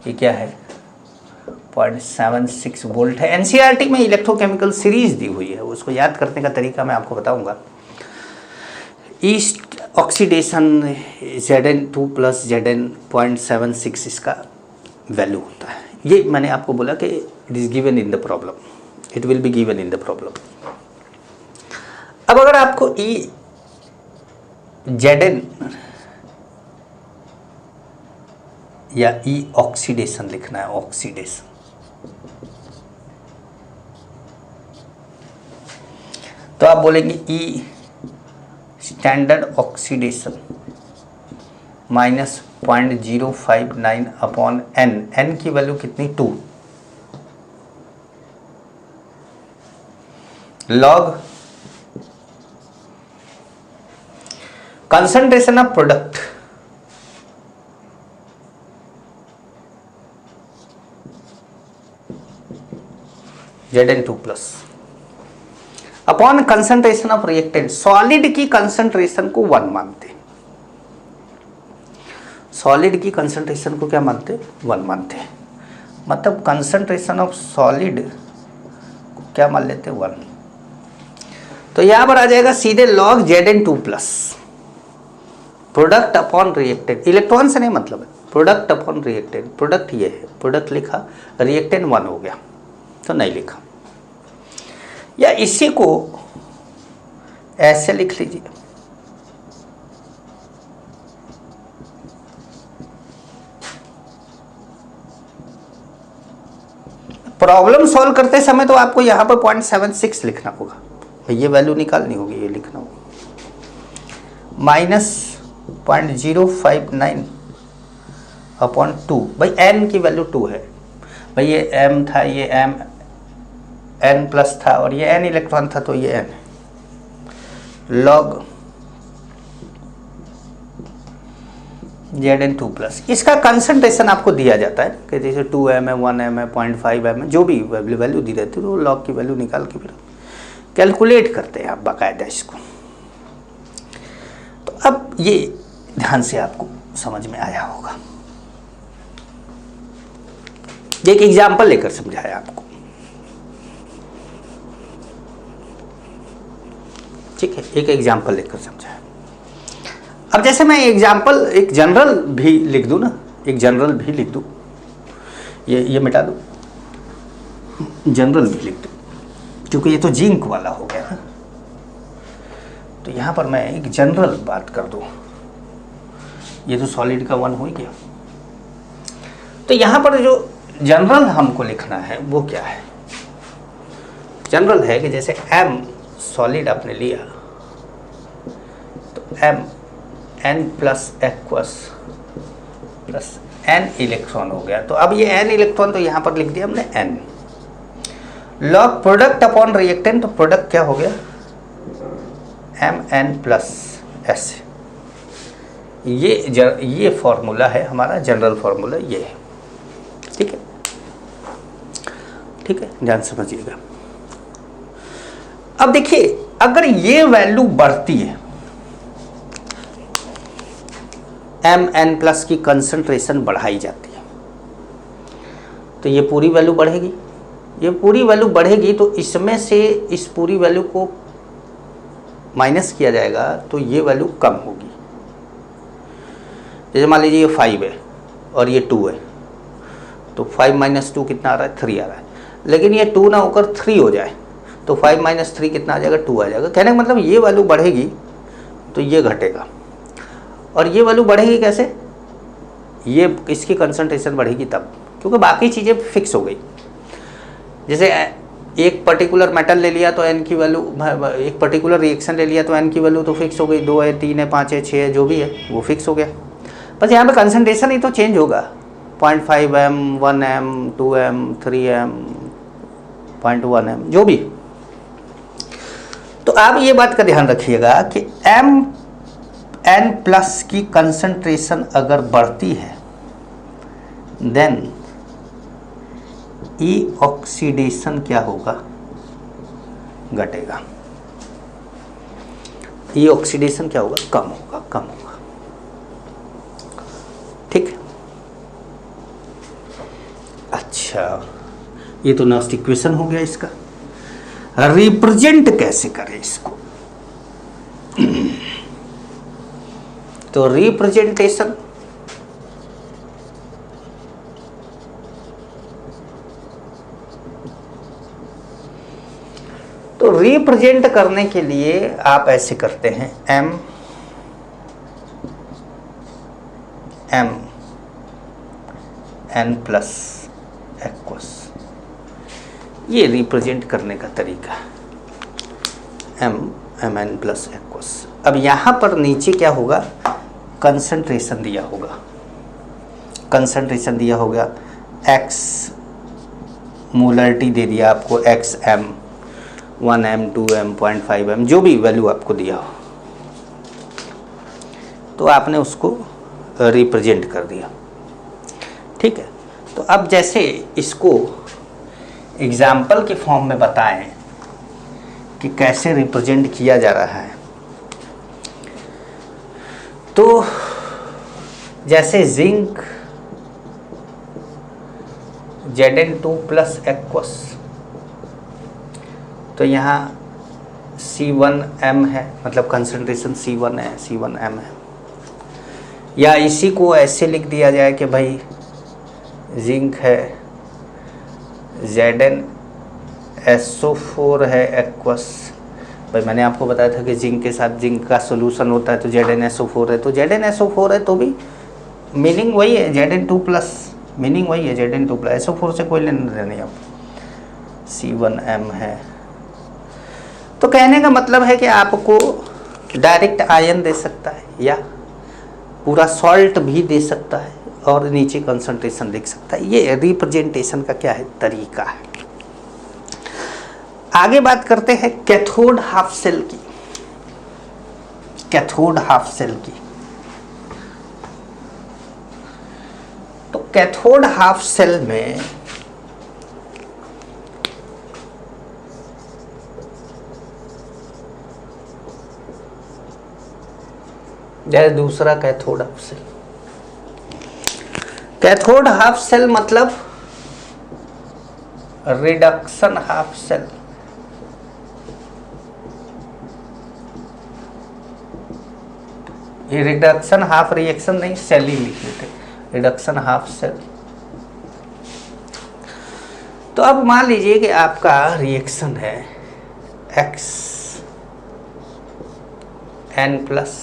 ये क्या है 0.76 वोल्ट है। एनसीईआरटी में इलेक्ट्रोकेमिकल सीरीज दी हुई है, उसको याद करने का तरीका मैं आपको बताऊंगा। ईस्ट ऑक्सीडेशन Zn2+ Zn 0.76 इसका वैल्यू होता है। ये मैंने आपको बोला कि it is given in the problem, it will be given in the problem. अब अगर आपको Zn या ऑक्सीडेशन लिखना है, ऑक्सीडेशन, तो आप बोलेंगे स्टैंडर्ड ऑक्सीडेशन -0.059 अपॉन n की वैल्यू कितनी 2, log concentration of product Zn2+ upon concentration of reactant. Solid की कंसंट्रेशन को 1 मानते, सॉलिड की कंसंट्रेशन को क्या मानते, 1 मानते, मतलब कंसंट्रेशन ऑफ सॉलिड को क्या मान लेते, 1। तो यहां पर आ जाएगा सीधे log Zn2+ product upon reactant. Electron से नहीं मतलब है, प्रोडक्ट अपॉन रिएक्टेंट। प्रोडक्ट ये है, प्रोडक्ट लिखा, रिएक्टेंट 1 हो गया तो नहीं लिखा, या इसी को ऐसे लिख लीजिए, प्रॉब्लम सॉल्व करते समय तो आपको यहां पर 0.76 लिखना होगा, ये वैल्यू निकालनी होगी, ये लिखना होगा -0.059 अपॉन 2। भाई n की वैल्यू 2 है, भाई ये m था, ये m n+ था और ये n इलेक्ट्रॉन था, तो ये n लॉग Zn2+। इसका कंसंट्रेशन आपको दिया जाता है कि जैसे 2m है, 1m है, 0.5m है, जो भी वैल्यू दी रहती है, वो लॉग की वैल्यू निकाल के फिर कैलकुलेट करते हैं आप बाकायदा इसको। तो अब ये ध्यान से आपको समझ में आया होगा। एक एग्जाम्पल लेकर समझाया आपको, ठीक है, एक एग्जाम्पल लेकर समझाया। अब जैसे मैं एग्जाम्पल एक जनरल भी लिख दूं ना, एक जनरल भी लिख दूं, ये मिटा दूं, जनरल भी लिख दूं, क्योंकि ये तो जिंक वाला हो गया ना। तो यहां पर मैं एक जनरल बात कर दूं, ये तो सॉलिड का 1 हो गया। तो यहां पर जो जनरल हमको लिखना है वो क्या है, जनरल है कि जैसे m सॉलिड आपने लिया तो m n+aqueous plus n electron हो गया। तो अब ये n इलेक्ट्रॉन तो यहाँ पर लिख दिया हमने n। Log product upon reactant, तो प्रोडक्ट क्या हो गया, Mn+S। ये फॉर्मूला है हमारा, जनरल फॉर्मूला ये है, ठीक है, ठीक है, ध्यान समझिएगा। अब देखिए, अगर ये वैल्यू बढ़ती है, Mn+ की कंसंट्रेशन बढ़ाई जाती है, तो ये पूरी वैल्यू बढ़ेगी। ये पूरी वैल्यू बढ़ेगी तो इसमें से इस पूरी वैल्यू को माइनस किया जाएगा तो ये वैल्यू कम होगी। जैसे मान लीजिए ये 5 है और ये 2 है, तो 5 - 2 कितना आ रहा है, 3 आ रहा है। लेकिन ये 2 ना होकर 3 हो जाए तो 5 - 3 कितना आ जाएगा, 2 आ जाएगा। कहने का मतलब ये वैल्यू बढ़ेगी तो ये घटेगा, और ये वैल्यू बढ़ेगी कैसे, ये इसकी कंसंट्रेशन बढ़ेगी तब, क्योंकि बाकी चीज़ें फिक्स हो गई। जैसे एक पर्टिकुलर मेटल ले लिया तो n की वैल्यू, एक पर्टिकुलर रिएक्शन ले लिया तो n की वैल्यू तो फिक्स हो गई, 2 है, 3 है, 5 है, 6 है, जो भी है वो फिक्स हो गया। बस यहाँ पे कंसंट्रेशन ही तो चेंज होगा, 0.5m, 1m, 2m, 3m, 0.1m, जो भी। तो आप ये बात का ध्यान रखिएगा कि Mn+ की कंसंट्रेशन अगर बढ़ती है देन ई ऑक्सीडेशन क्या होगा, घटेगा। ई ऑक्सीडेशन क्या होगा, कम होगा, कम होगा, ठीक है। अच्छा, ये तो नेक्स्ट इक्वेशन हो गया। इसका रिप्रेजेंट कैसे करें इसको, तो रिप्रेजेंटेशन, तो रिप्रेजेंट करने के लिए आप ऐसे करते हैं, Mn+aqueous, ये रिप्रेजेंट करने का तरीका, Mn+aqueous। अब यहाँ पर नीचे क्या होगा, कंसंट्रेशन दिया होगा, कंसंट्रेशन दिया होगा, x मोलरिटी दे दिया आपको xm, 1m 2m 0.5m जो भी वैल्यू आपको दिया हो, तो आपने उसको रिप्रेजेंट कर दिया। ठीक है, तो अब जैसे इसको एग्जाम्पल के फॉर्म में बताएं कि कैसे रिप्रेजेंट किया जा रहा है। तो जैसे जिंक Zn2 प्लस एक्वस, तो यहाँ C1m है, मतलब कंसंट्रेशन C1 है, C1m है। या इसी को ऐसे लिख दिया जाए कि भाई जिंक है, ZnSO4 है एक्वस। भाई मैंने आपको बताया था कि जिंक के साथ जिंक का सोल्यूशन होता है, तो ZnSO4 है, तो ZnSO4 है तो भी मीनिंग वही है, Zn2 प्लस मीनिंग वही है, Zn2 प्लस SO4 से कोई लेना देना नहीं। अब C1m है, तो कहने का मतलब है कि आपको डायरेक्ट आयन दे सकता है या पूरा सॉल्ट भी दे सकता है और नीचे कंसंट्रेशन लिख सकता है। ये रिप्रेजेंटेशन का क्या है, तरीका है। आगे बात करते हैं कैथोड हाफ सेल की। कैथोड हाफ सेल की, तो कैथोड हाफ सेल में यह दूसरा cathode half cell. Cathode half cell मतलब रिडक्शन हाफ सेल। ये रिडक्शन हाफ रिएक्शन नहीं, सेल ही लिख लेते, रिडक्शन हाफ सेल। तो अब मान लीजिए कि आपका रिएक्शन है X N plus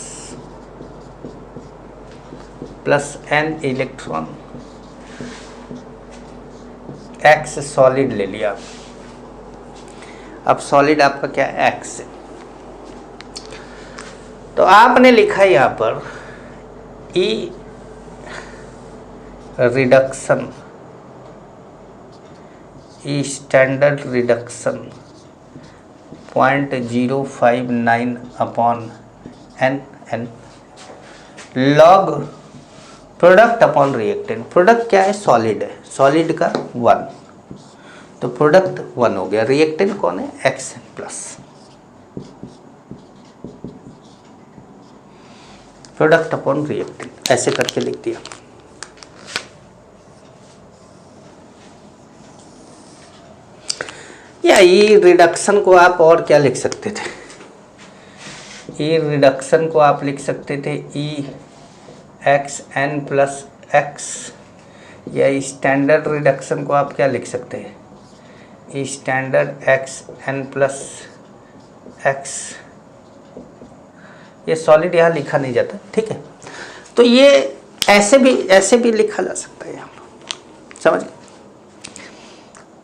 N electron, X solid ले लिया। अब सॉलिड आपका क्या है, X है। तो आपने लिखा यहाँ पर E reduction, E standard reduction 0.059 upon N log product upon reactant. Product क्या है, सॉलिड है, सॉलिड का 1, तो प्रोडक्ट 1 हो गया। रिएक्टेंट कौन है, Xn plus. Product upon reactant ऐसे करके लिख दिया। या ई रिडक्शन को आप और क्या लिख सकते थे, ई रिडक्शन को आप लिख सकते थे ई XN प्लस X, या स्टैंडर्ड रिडक्शन को आप क्या लिख सकते हैं, ई स्टैंडर्ड XN प्लस X। ये सॉलिड यहाँ लिखा नहीं जाता, ठीक है। तो ये ऐसे भी लिखा जा सकता है, यहाँ समझ।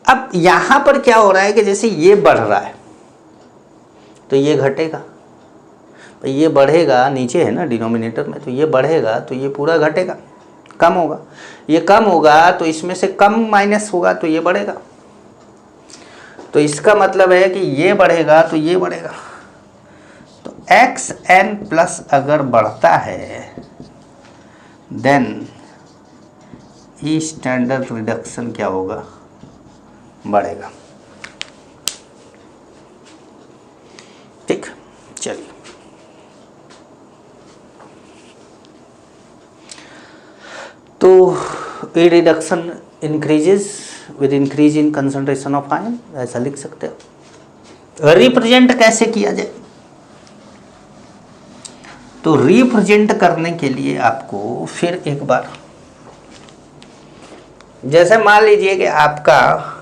अब यहाँ पर क्या हो रहा है कि जैसे ये बढ़ रहा है तो ये घटेगा, तो ये बढ़ेगा, नीचे है ना डिनोमिनेटर में, तो ये बढ़ेगा तो ये पूरा घटेगा, कम होगा। ये कम होगा तो इसमें से कम माइनस होगा तो ये बढ़ेगा। तो इसका मतलब है कि ये बढ़ेगा तो ये बढ़ेगा। तो XN प्लस अगर बढ़ता है देन ई स्टैंडर्ड रिडक्शन क्या होगा, बढ़ेगा। ठीक, चलिए। तो E reduction increases with increase in concentration of ion, ऐसा लिख सकते हो। रिप्रेजेंट कैसे किया जाए, तो रिप्रेजेंट करने के लिए आपको फिर एक बार, जैसे मान लीजिए कि आपका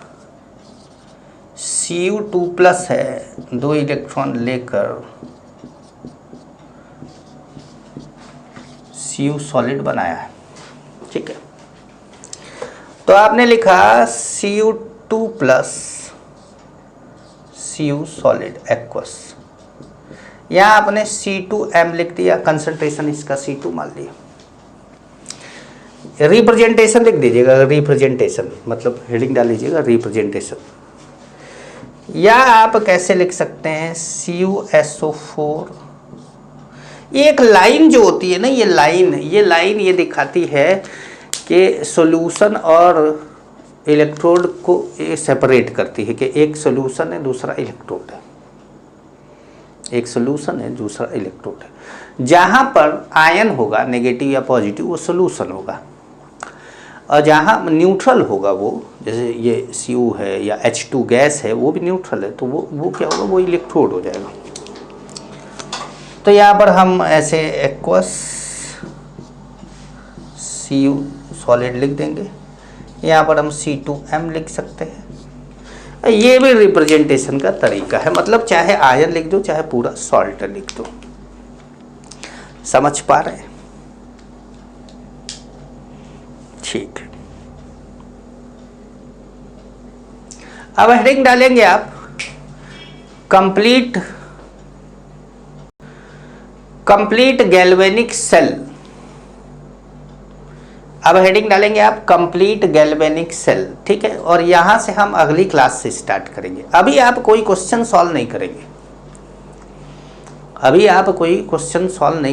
Cu2 प्लस है, 2 इलेक्ट्रॉन लेकर Cu सॉलिड बनाया है, ठीक है। तो आपने लिखा Cu2 plus Cu solid aqueous, यहाँ आपने C2m लिख दिया, कंसंट्रेशन इसका C2 मान लिया। रिप्रेजेंटेशन लिख दीजिएगा, रिप्रेजेंटेशन मतलब हेडिंग डाल लीजिएगा रिप्रेजेंटेशन। या आप कैसे लिख सकते हैं CuSO4। एक लाइन जो होती है ना, ये लाइन ये दिखाती है कि सॉल्यूशन और इलेक्ट्रोड को सेपरेट करती है कि एक सॉल्यूशन है दूसरा इलेक्ट्रोड है, एक सॉल्यूशन है दूसरा इलेक्ट्रोड है। जहाँ पर आयन होगा नेगेटिव या पॉजिटिव वो सॉल्यूशन होगा, और जहाँ न्यूट्रल होगा वो, जैसे ये Cu है या H2 गैस है वो भी न्यूट्रल है, तो वो क्या होगा, वो इलेक्ट्रोड हो जाएगा। तो यहाँ पर हम ऐसे एक्वस Cu सॉलिड लिख देंगे, यहाँ पर हम C2M लिख सकते हैं। ये भी रिप्रेजेंटेशन का तरीका है, मतलब चाहे आयन लिख दो चाहे पूरा सॉल्ट लिख दो। समझ पा रहे हैं? ठीक है, अब हेडिंग डालेंगे आप कंप्लीट गैल्वेनिक सेल। अब हेडिंग डालेंगे आप कंप्लीट गैल्वेनिक सेल, ठीक है। और यहां से हम अगली क्लास से स्टार्ट करेंगे। अभी आप कोई क्वेश्चन सॉल्व नहीं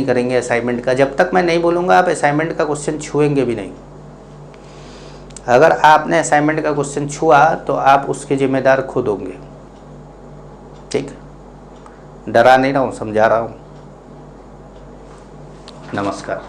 करेंगे, असाइनमेंट का। जब तक मैं नहीं बोलूंगा आप असाइनमेंट का क्वेश्चन छुएंगे भी नहीं। अगर आपने असाइनमेंट का क्वेश्चन छुआ तो आप उसके जिम्मेदार खुद होंगे, ठीक। डरा नहीं रहा हूं, समझा रहा हूं। नमस्कार।